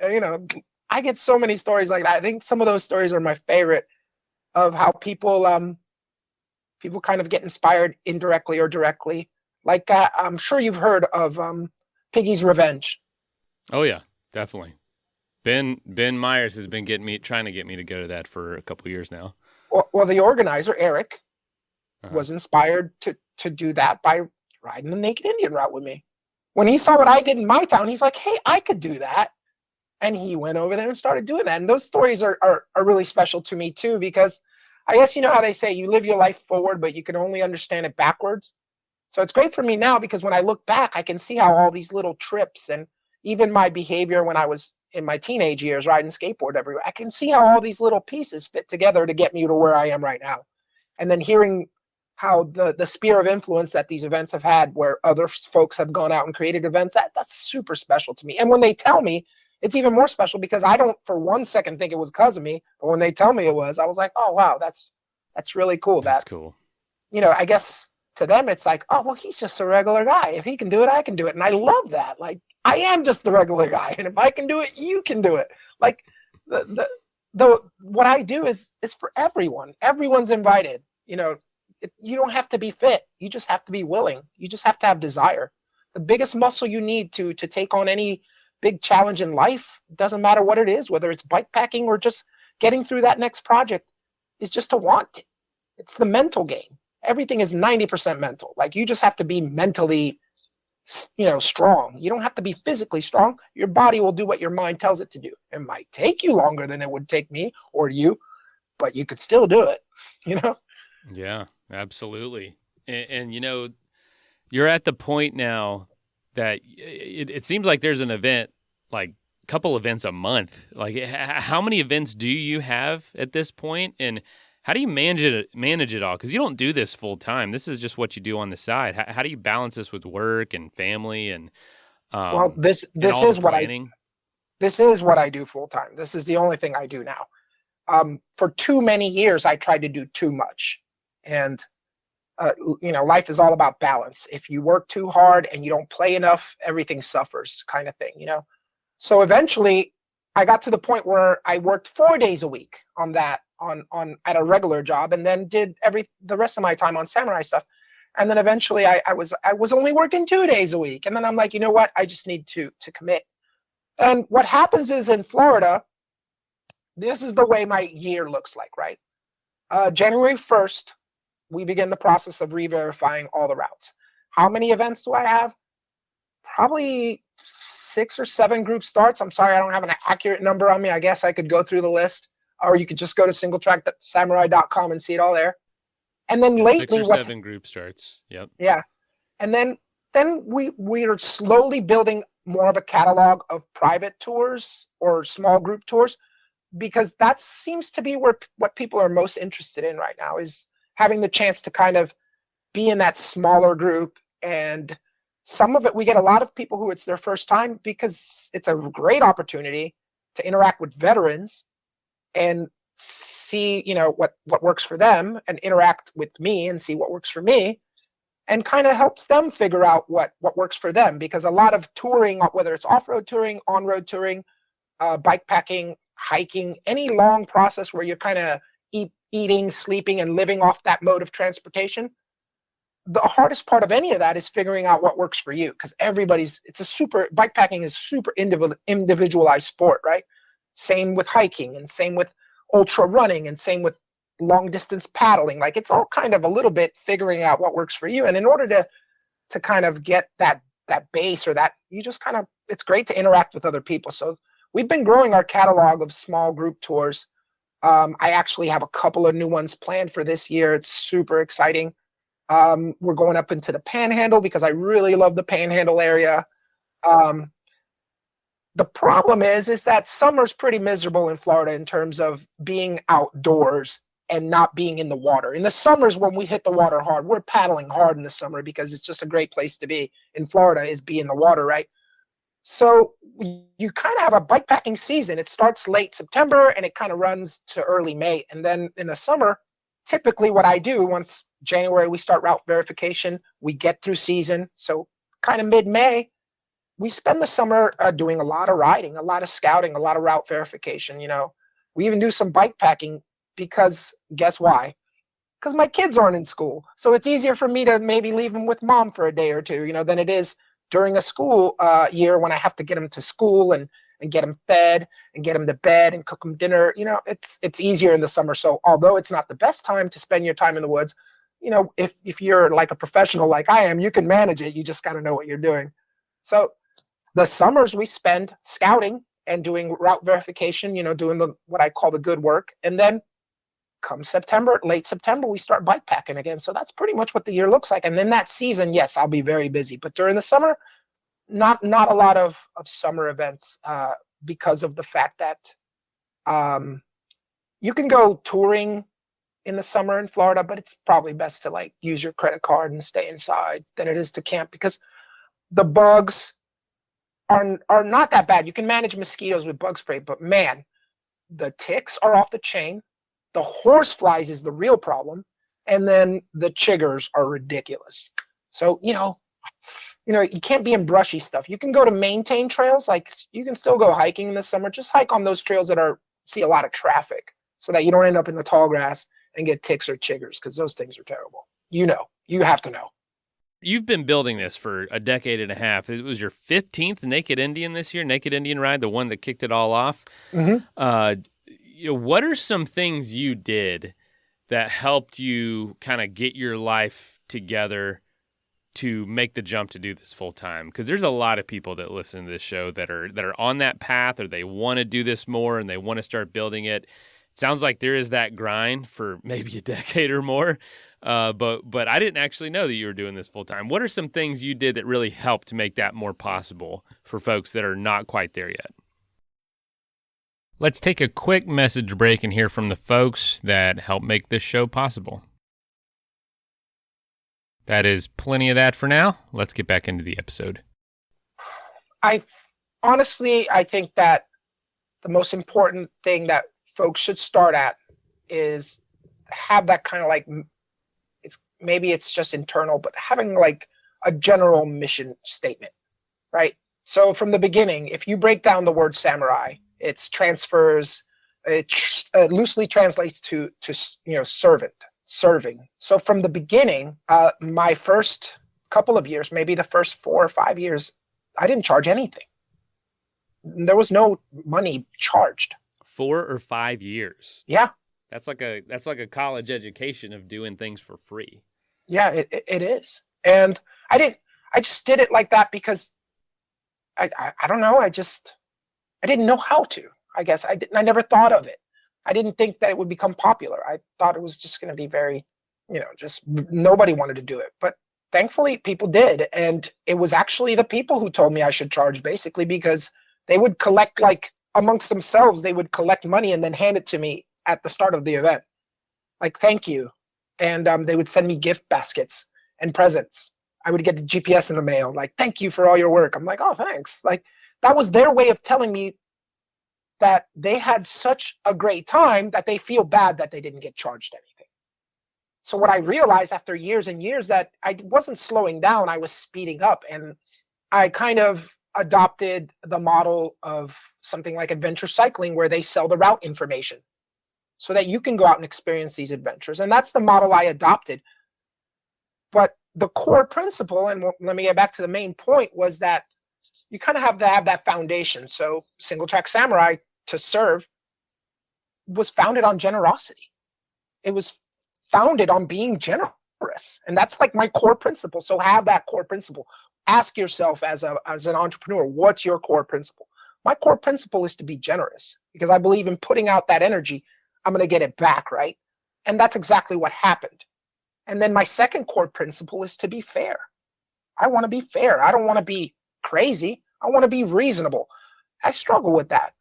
I get so many stories like that. I think some of those stories are my favorite, of how people kind of get inspired indirectly or directly. Like, I'm sure you've heard of Piggy's Revenge. Oh yeah, definitely. Ben Myers has been trying to get me to go to that for a couple of years now. Well, the organizer, Eric, was inspired to do that by riding the Naked Indian route with me. When he saw what I did in my town, he's like, hey, I could do that. And he went over there and started doing that. And those stories are really special to me too, because I guess you know how they say you live your life forward, but you can only understand it backwards. So it's great for me now, because when I look back, I can see how all these little trips, and even my behavior when I was in my teenage years riding skateboard everywhere, I can see how all these little pieces fit together to get me to where I am right now. And then hearing how the sphere of influence that these events have had, where other folks have gone out and created events, that's super special to me. And when they tell me, it's even more special, because I don't for one second think it was because of me, but when they tell me it was, I was like, oh wow, that's really cool. That's cool. I guess to them it's like, oh well, he's just a regular guy. If he can do it, I can do it. And I love that. Like, I am just the regular guy, and if I can do it, you can do it. Like, the what I do is for everyone. Everyone's invited. You don't have to be fit. You just have to be willing. You just have to have desire. The biggest muscle you need to take on any big challenge in life, doesn't matter what it is, whether it's bike packing or just getting through that next project, is just to want it. It's the mental game. Everything is 90% mental. Like, you just have to be mentally, strong. You don't have to be physically strong. Your body will do what your mind tells it to do. It might take you longer than it would take me or you, but you could still do it, Yeah, absolutely. And you're at the point now that it seems like there's an event, like a couple events a month. Like, how many events do you have at this point? And how do you manage it all? Because you don't do this full time. This is just what you do on the side. How do you balance this with work and family and well, this and is what I do full time. This is the only thing I do now. For too many years, I tried to do too much, and life is all about balance. If you work too hard and you don't play enough, everything suffers, kind of thing. So eventually, I got to the point where I worked 4 days a week on that. On at a regular job, and then did the rest of my time on samurai stuff. And then eventually I was only working 2 days a week. And then I'm like, you know what? I just need to commit. And what happens is, in Florida, this is the way my year looks like, right? January 1st, we begin the process of re-verifying all the routes. How many events do I have? Probably 6 or 7 group starts. I'm sorry, I don't have an accurate number on me. I guess I could go through the list. Or you could just go to singletracksamurai.com and see it all there. And then lately, 6 or 7 group starts. Yep. Yeah. And then we are slowly building more of a catalog of private tours or small group tours, because that seems to be what people are most interested in right now, is having the chance to kind of be in that smaller group. And some of it, we get a lot of people who it's their first time, because it's a great opportunity to interact with veterans and see, what works for them, and interact with me and see what works for me, and kind of helps them figure out what works for them. Because a lot of touring, whether it's off-road touring, on-road touring, bike packing, hiking, any long process where you're kind of eating, sleeping, and living off that mode of transportation, the hardest part of any of that is figuring out what works for you. Because bike packing is super individualized sport, right? Same with hiking, and same with ultra running, and same with long distance paddling. Like, it's all kind of a little bit figuring out what works for you. And in order to kind of get that base, or that, you just kind of, it's great to interact with other people. So we've been growing our catalog of small group tours. I actually have a couple of new ones planned for this year. It's super exciting. We're going up into the Panhandle, because I really love the Panhandle area. The problem is that summer's pretty miserable in Florida in terms of being outdoors and not being in the water. In the summers, when we hit the water hard, we're paddling hard in the summer, because it's just a great place to be in Florida, is be in the water, right? So you kind of have a bikepacking season. It starts late September and it kind of runs to early May. And then in the summer, typically what I do, once January, we start route verification, we get through season. So kind of mid-May, we spend the summer doing a lot of riding, a lot of scouting, a lot of route verification. We even do some bike packing because guess why? Because my kids aren't in school. So it's easier for me to maybe leave them with mom for a day or two, than it is during a school year when I have to get them to school and get them fed and get them to bed and cook them dinner. It's easier in the summer. So although it's not the best time to spend your time in the woods, if you're like a professional like I am, you can manage it. You just got to know what you're doing. So the summers we spend scouting and doing route verification, doing what I call the good work. And then come late September, we start bike packing again. So that's pretty much what the year looks like. And then that season, yes, I'll be very busy. But during the summer, not a lot of summer events because of the fact that you can go touring in the summer in Florida, but it's probably best to use your credit card and stay inside than it is to camp because the bugs are not that bad. You can manage mosquitoes with bug spray, but man, the ticks are off the chain. The horse flies is the real problem. And then the chiggers are ridiculous. So, you can't be in brushy stuff. You can go to maintained trails. You can still go hiking in the summer. Just hike on those trails that see a lot of traffic so that you don't end up in the tall grass and get ticks or chiggers because those things are terrible. You have to know. You've been building this for a decade and a half. It was your 15th Naked Indian this year, Naked Indian ride, the one that kicked it all off. Mm-hmm. What are some things you did that helped you kind of get your life together to make the jump to do this full time? Because there's a lot of people that listen to this show that are on that path, or they want to do this more and they want to start building it. It sounds like there is that grind for maybe a decade or more. But I didn't actually know that you were doing this full time. What are some things you did that really helped to make that more possible for folks that are not quite there yet? Let's take a quick message break and hear from the folks that help make this show possible. That is plenty of that for now. Let's get back into the episode. I think that the most important thing that folks should start at is have that kind of maybe it's just internal, but having a general mission statement, right? So from the beginning, if you break down the word samurai, it loosely translates to servant, serving. So from the beginning, my first couple of years, maybe the first 4 or 5 years, I didn't charge anything. There was no money charged. 4 or 5 years. Yeah. That's like a college education of doing things for free. Yeah, it is. And I just did it like that because I don't know. I didn't know how to. I guess I never thought of it. I didn't think that it would become popular. I thought it was just going to be very, just nobody wanted to do it. But thankfully people did. And it was actually the people who told me I should charge, basically because they would collect amongst themselves, they would collect money and then hand it to me at the start of the event. Thank you. And they would send me gift baskets and presents. I would get the GPS in the mail, thank you for all your work. I'm like, oh, thanks. That was their way of telling me that they had such a great time that they feel bad that they didn't get charged anything. So what I realized after years and years that I wasn't slowing down, I was speeding up. And I kind of adopted the model of something like adventure cycling where they sell the route information so that you can go out and experience these adventures. And that's the model I adopted. But the core principle, and let me get back to the main point, was that you kind of have to have that foundation. So Single Track Samurai to serve was founded on generosity. It was founded on being generous. And that's my core principle. So have that core principle. Ask yourself as an entrepreneur, what's your core principle? My core principle is to be generous because I believe in putting out that energy, I'm going to get it back, right? And that's exactly what happened. And then my second core principle is to be fair. I want to be fair. I don't want to be crazy. I want to be reasonable. I struggle with that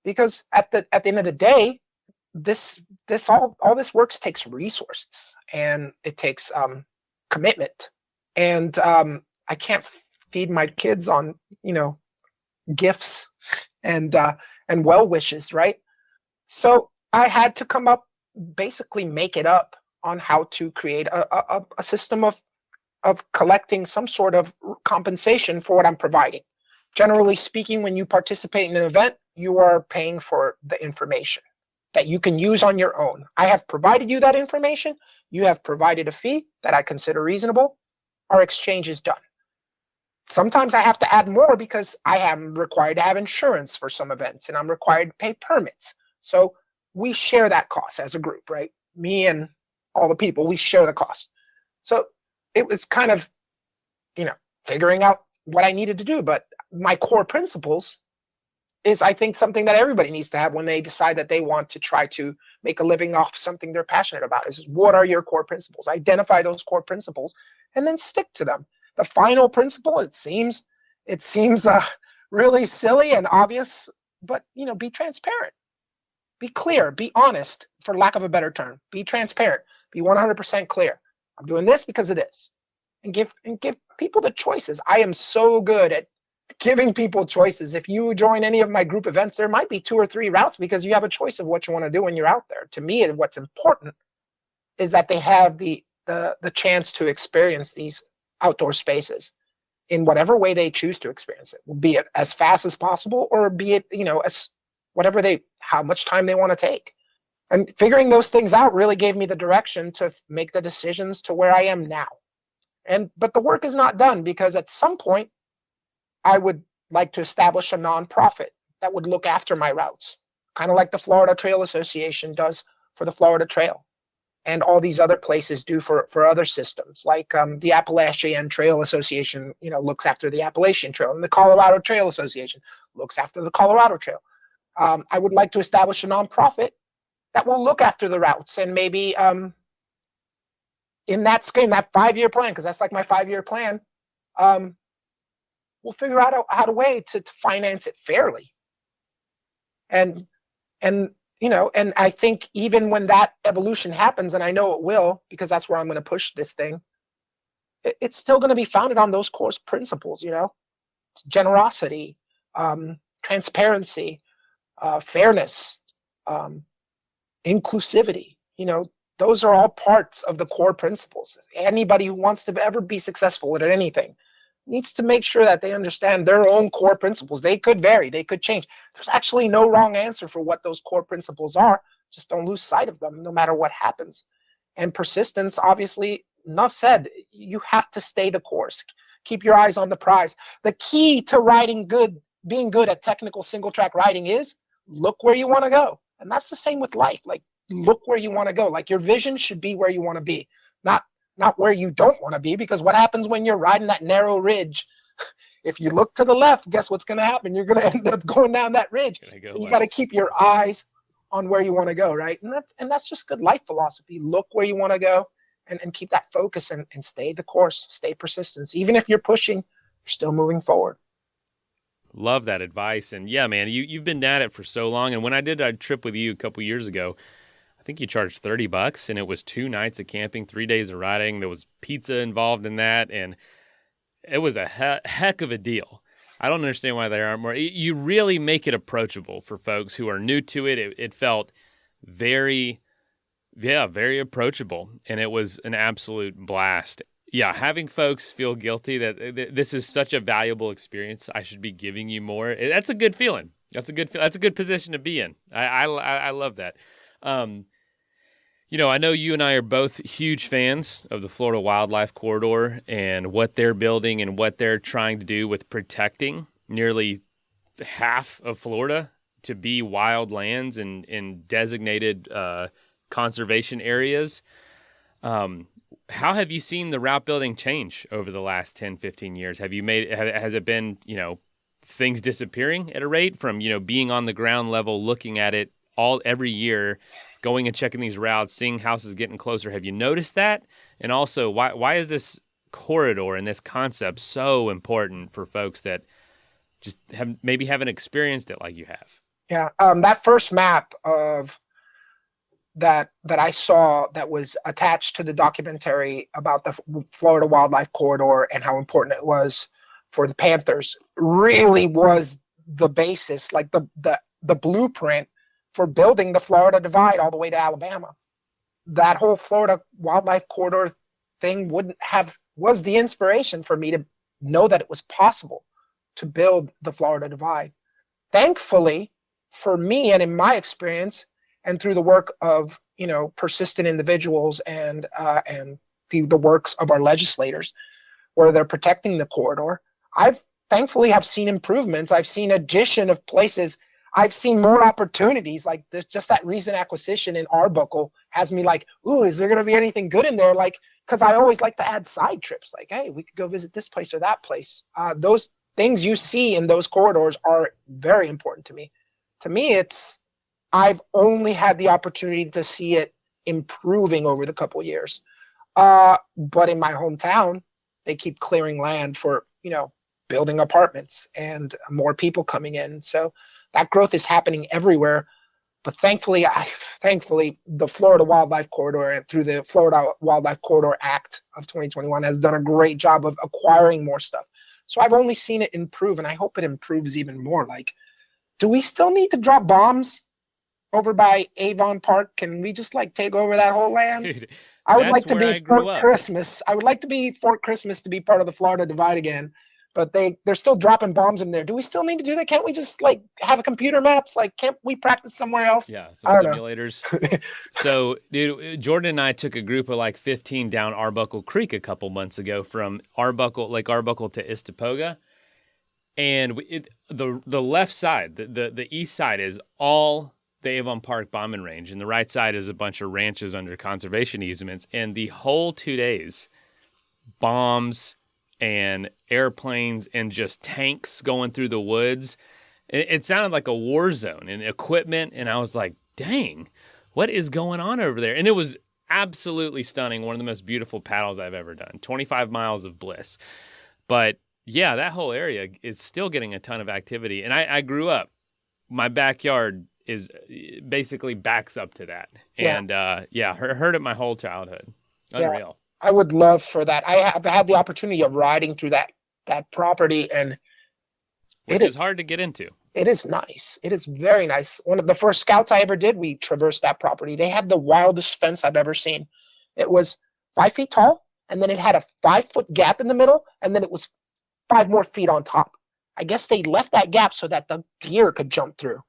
because at the end of the day, all this work takes resources and it takes commitment. And I can't feed my kids on, gifts and well wishes, right? So I had to basically make it up on how to create a system of collecting some sort of compensation for what I'm providing. Generally speaking, when you participate in an event, you are paying for the information that you can use on your own. I have provided you that information. You have provided a fee that I consider reasonable. Our exchange is done. Sometimes I have to add more because I am required to have insurance for some events and I'm required to pay permits. So we share that cost as a group, right? Me and all the people, we share the cost. So it was kind of, figuring out what I needed to do. But my core principles is, I think, something that everybody needs to have when they decide that they want to try to make a living off something they're passionate about. Is what are your core principles? Identify those core principles and then stick to them. The final principle, it seems really silly and obvious, but be transparent, be clear, be honest, for lack of a better term. Be transparent, be 100% clear. I'm doing this because it is, and give people the choices. I am so good at giving people choices. If you join any of my group events, there might be 2 or 3 routes because you have a choice of what you want to do when you're out there. To me, what's important is that they have the chance to experience these outdoor spaces in whatever way they choose to experience it, be it as fast as possible or be it, as how much time they want to take. And figuring those things out really gave me the direction to make the decisions to where I am now. But the work is not done because at some point I would like to establish a nonprofit that would look after my routes, kind of like the Florida Trail Association does for the Florida Trail. And all these other places do for other systems, like the Appalachian Trail Association, looks after the Appalachian Trail, and the Colorado Trail Association looks after the Colorado Trail. I would like to establish a nonprofit that will look after the routes, and maybe in that 5-year plan, because that's like my 5-year plan, we'll figure out how to way to finance it fairly. And I think even when that evolution happens, and I know it will, because that's where I'm going to push this thing, it's still going to be founded on those core principles, generosity, transparency, fairness, inclusivity. Those are all parts of the core principles. Anybody who wants to ever be successful at anything needs to make sure that they understand their own core principles. They could vary, they could change. There's actually no wrong answer for what those core principles are. Just don't lose sight of them no matter what happens. And persistence, obviously, enough said, you have to stay the course. Keep your eyes on the prize. The key to being good at technical single track riding is look where you want to go. And that's the same with life. Like, look where you want to go. Like, your vision should be where you want to be, not where you don't want to be, because what happens when you're riding that narrow ridge? If you look to the left, guess what's going to happen? You're going to end up going down that ridge. So you got to keep your eyes on where you want to go, right? And that's just good life philosophy. Look where you want to go and keep that focus and stay the course, stay persistent. Even if you're pushing, you're still moving forward. Love that advice. And yeah, man, you've been at it for so long. And when I did a trip with you a couple years ago, I think you charged $30, and it was 2 nights of camping, 3 days of riding. There was pizza involved in that, and it was a heck of a deal. I don't understand why there aren't more. You really make it approachable for folks who are new to it. It felt very approachable, and it was an absolute blast. Yeah, having folks feel guilty that this is such a valuable experience, I should be giving you more. That's a good feeling. That's a good position to be in. I love that. I know you and I are both huge fans of the Florida Wildlife Corridor and what they're building and what they're trying to do with protecting nearly half of Florida to be wild lands and in designated conservation areas. How have you seen the route building change over the last 10, 15 years? Has it been, things disappearing at a rate from, being on the ground level, looking at it every year, going and checking these routes, seeing houses getting closer? Have you noticed that? And also, why is this corridor and this concept so important for folks that just haven't experienced it like you have? Yeah, that first map of that I saw that was attached to the documentary about the Florida Wildlife Corridor and how important it was for the panthers really was the basis, like the blueprint for building the Florida Divide all the way to Alabama. That whole Florida Wildlife Corridor thing was the inspiration for me to know that it was possible to build the Florida Divide. Thankfully, for me and in my experience, and through the work of persistent individuals and the works of our legislators, where they're protecting the corridor, I've thankfully have seen improvements. I've seen addition of places. I've seen more opportunities. Like there's just that recent acquisition in Arbuckle has me like, ooh, is there going to be anything good in there? Like, because I always like to add side trips. Like, hey, we could go visit this place or that place. Those things you see in those corridors are very important to me. To me, I've only had the opportunity to see it improving over the couple years. But in my hometown, they keep clearing land for, building apartments and more people coming in. So that growth is happening everywhere. But thankfully, the Florida Wildlife Corridor and through the Florida Wildlife Corridor Act of 2021 has done a great job of acquiring more stuff. So I've only seen it improve, and I hope it improves even more. Like, do we still need to drop bombs over by Avon Park? Can we just take over that whole land? Dude, I would like to be Fort up. Christmas. I would like to be Fort Christmas to be part of the Florida Divide again. But they're still dropping bombs in there. Do we still need to do that? Can't we just have computer maps? Can't we practice somewhere else? Yeah, some simulators. So, dude, Jordan and I took a group of 15 down Arbuckle Creek a couple months ago from Lake Arbuckle to Istapoga. And the left side, the east side is all the Avon Park bombing range. And the right side is a bunch of ranches under conservation easements. And the whole 2 days, bombs and airplanes and just tanks going through the woods. It sounded like a war zone and equipment. And I was like, dang, what is going on over there? And it was absolutely stunning. One of the most beautiful paddles I've ever done. 25 miles of bliss. But yeah, that whole area is still getting a ton of activity. And I grew up, my backyard is basically backs up to that. And heard it my whole childhood. Unreal. Yeah. I would love for that. I have had the opportunity of riding through that property, and it is hard to get into. It is nice. It is very nice. One of the first scouts I ever did, we traversed that property. They had the wildest fence I've ever seen. It was 5 feet tall, and then it had a 5-foot gap in the middle, and then it was 5 more feet on top. I guess they left that gap so that the deer could jump through.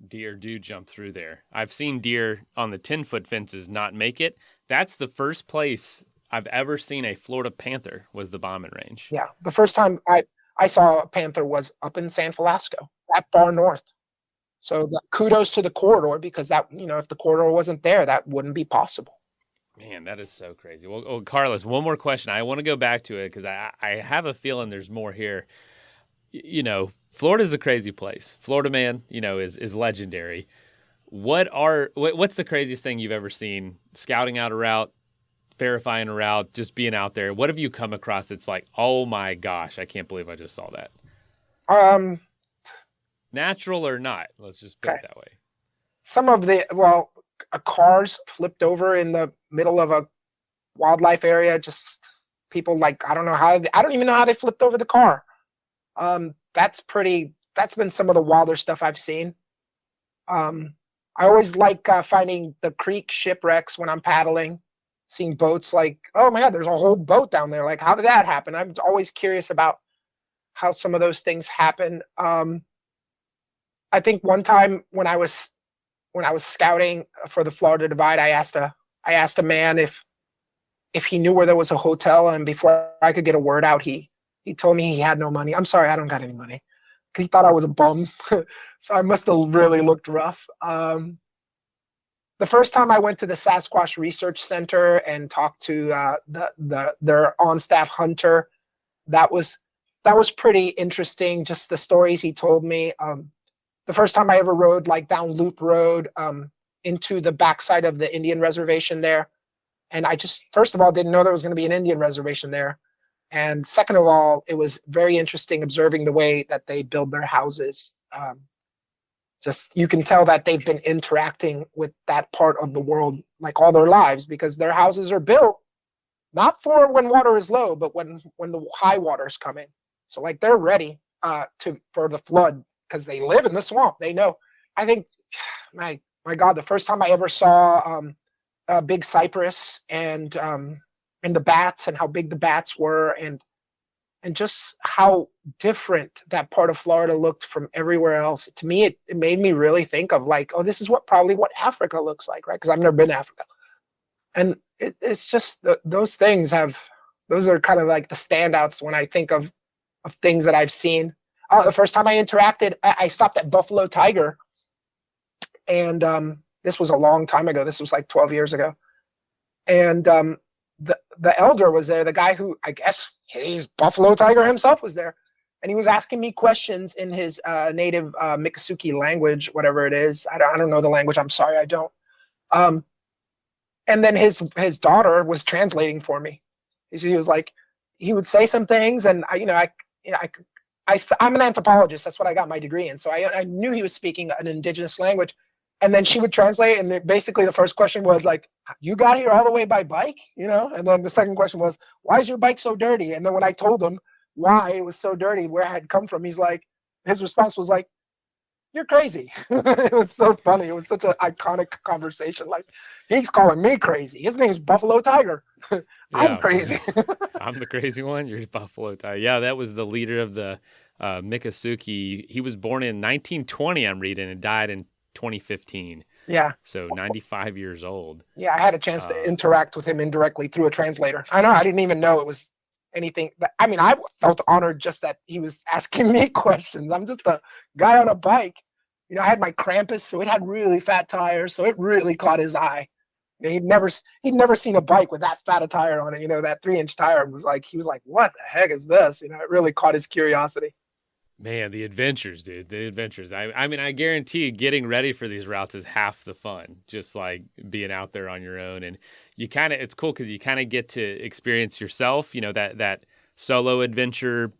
Deer do jump through there. I've seen deer on the 10-foot fences not make it. That's the first place I've ever seen a Florida panther was the bombing range. Yeah. The first time I saw a panther was up in San Velasco, that far north. So kudos to the corridor, because that, if the corridor wasn't there, that wouldn't be possible. Man, that is so crazy. Well, Karlos, one more question. I want to go back to it because I have a feeling there's more here. Florida's a crazy place. Florida man, is legendary. What's the craziest thing you've ever seen scouting out a route, verifying a route, just being out there? What have you come across that's like, oh my gosh, I can't believe I just saw that? Natural or not? Let's just put it that way. Some of cars flipped over in the middle of a wildlife area. Just people I don't even know how they flipped over the car. That's been some of the wilder stuff I've seen. I always like finding the creek shipwrecks when I'm paddling. Seeing boats oh my God, there's a whole boat down there. How did that happen? I'm always curious about how some of those things happen. I think one time when I was scouting for the Florida Divide, I asked a man if he knew where there was a hotel, and before I could get a word out, he told me he had no money. I'm sorry, I don't got any money. He thought I was a bum, so I must have really looked rough. The first time I went to the Sasquatch Research Center and talked to their on-staff hunter, that was pretty interesting. Just the stories he told me. The first time I ever rode down Loop Road into the backside of the Indian reservation there, and I just first of all didn't know there was going to be an Indian reservation there, and second of all, it was very interesting observing the way that they build their houses. Just you can tell that they've been interacting with that part of the world all their lives, because their houses are built not for when water is low, but when the high waters come in. So they're ready for the flood because they live in the swamp. They know. I think, my God, the first time I ever saw a big cypress and the bats and how big the bats were and just how different that part of Florida looked from everywhere else. To me, it made me really think of like, oh, this is what Africa looks like, right? Because I've never been to Africa. And it's just those things those are kind of like the standouts when I think of things that I've seen. The first time I interacted, I stopped at Buffalo Tiger. And this was a long time ago. This was like 12 years ago. And the elder was there, the guy who I guess he's Buffalo Tiger himself was there. And he was asking me questions in his native Miccosukee language, whatever it is. I don't know the language. I'm sorry, I don't. And then his daughter was translating for me. He was like, he would say some things, and I'm an anthropologist. That's what I got my degree in. So I knew he was speaking an indigenous language. And then she would translate, and basically the first question was like, you got here all the way by bike, And then the second question was, why is your bike so dirty? And then when I told him why it was so dirty, where I had come from, his response was like, you're crazy. It was so funny. It was such an iconic conversation. Like, he's calling me crazy. His name's Buffalo Tiger. I'm crazy. I'm the crazy one. You're Buffalo Tiger. Yeah, that was the leader of the Miccosukee. He was born in 1920, I'm reading, and died in 2015. Yeah. So 95 years old. Yeah, I had a chance to interact with him indirectly through a translator. I know, I didn't even know it was anything. I felt honored just that he was asking me questions. I'm just a guy on a bike. I had my Krampus, so it had really fat tires, so it really caught his eye. He'd never seen a bike with that fat a tire on it. That 3-inch tire he was like, what the heck is this? It really caught his curiosity. Man, the adventures, dude. The adventures. I guarantee getting ready for these routes is half the fun, just like being out there on your own. And it's cool because you kind of get to experience yourself, that solo adventure,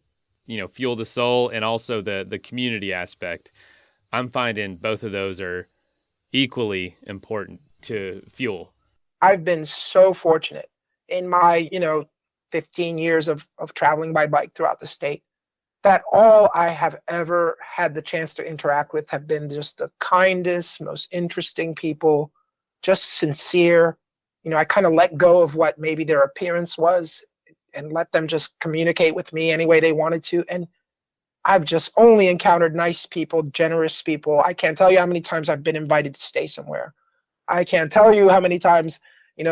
fuel the soul, and also the community aspect. I'm finding both of those are equally important to fuel. I've been so fortunate in my, 15 years of traveling by bike throughout the state, that all I have ever had the chance to interact with have been just the kindest, most interesting people, just sincere. I kind of let go of what maybe their appearance was and let them just communicate with me any way they wanted to. And I've just only encountered nice people, generous people. I can't tell you how many times I've been invited to stay somewhere. I can't tell you how many times,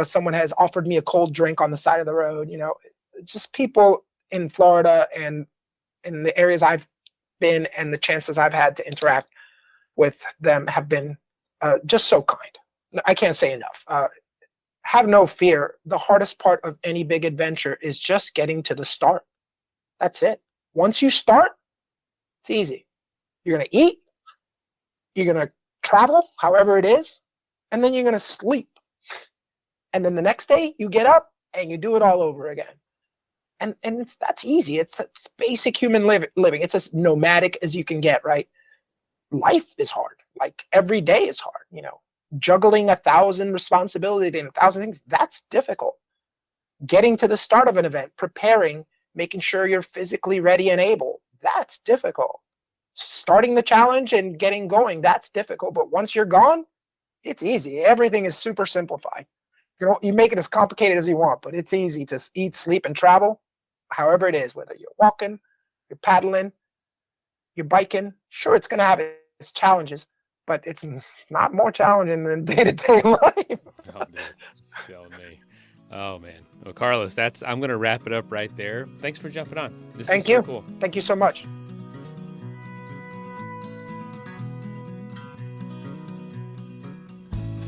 someone has offered me a cold drink on the side of the road. Just people in Florida and in the areas I've been and the chances I've had to interact with them have been just so kind. I can't say enough. Have no fear. The hardest part of any big adventure is just getting to the start. That's it. Once you start, it's easy. You're going to eat. You're going to travel, however it is, and then you're going to sleep. And then the next day you get up and you do it all over again. And that's easy. It's basic human living. It's as nomadic as you can get, right? Life is hard. Like every day is hard, juggling 1,000 responsibilities and 1,000 things. That's difficult. Getting to the start of an event, preparing, making sure you're physically ready and able. That's difficult. Starting the challenge and getting going, that's difficult. But once you're gone, it's easy. Everything is super simplified. You make it as complicated as you want, but it's easy to eat, sleep, and travel. However it is, whether you're walking, you're paddling, you're biking. Sure, it's going to have its challenges, but it's not more challenging than day-to-day life. Tell me. Oh, man. Well, Karlos, I'm going to wrap it up right there. Thanks for jumping on. Thank you. So cool. Thank you so much.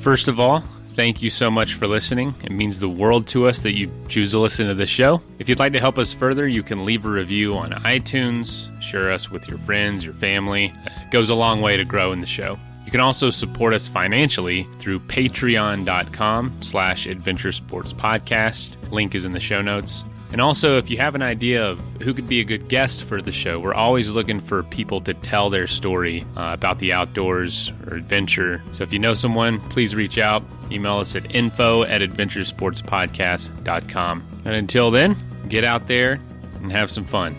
First of all, thank you so much for listening. It means the world to us that you choose to listen to this show. If you'd like to help us further, you can leave a review on iTunes, share us with your friends, your family. It goes a long way to grow in the show. You can also support us financially through patreon.com/adventuresportspodcast. Link is in the show notes. And also, if you have an idea of who could be a good guest for the show, we're always looking for people to tell their story about the outdoors or adventure. So if you know someone, please reach out. Email us at info@adventuresportspodcast.com. And until then, get out there and have some fun.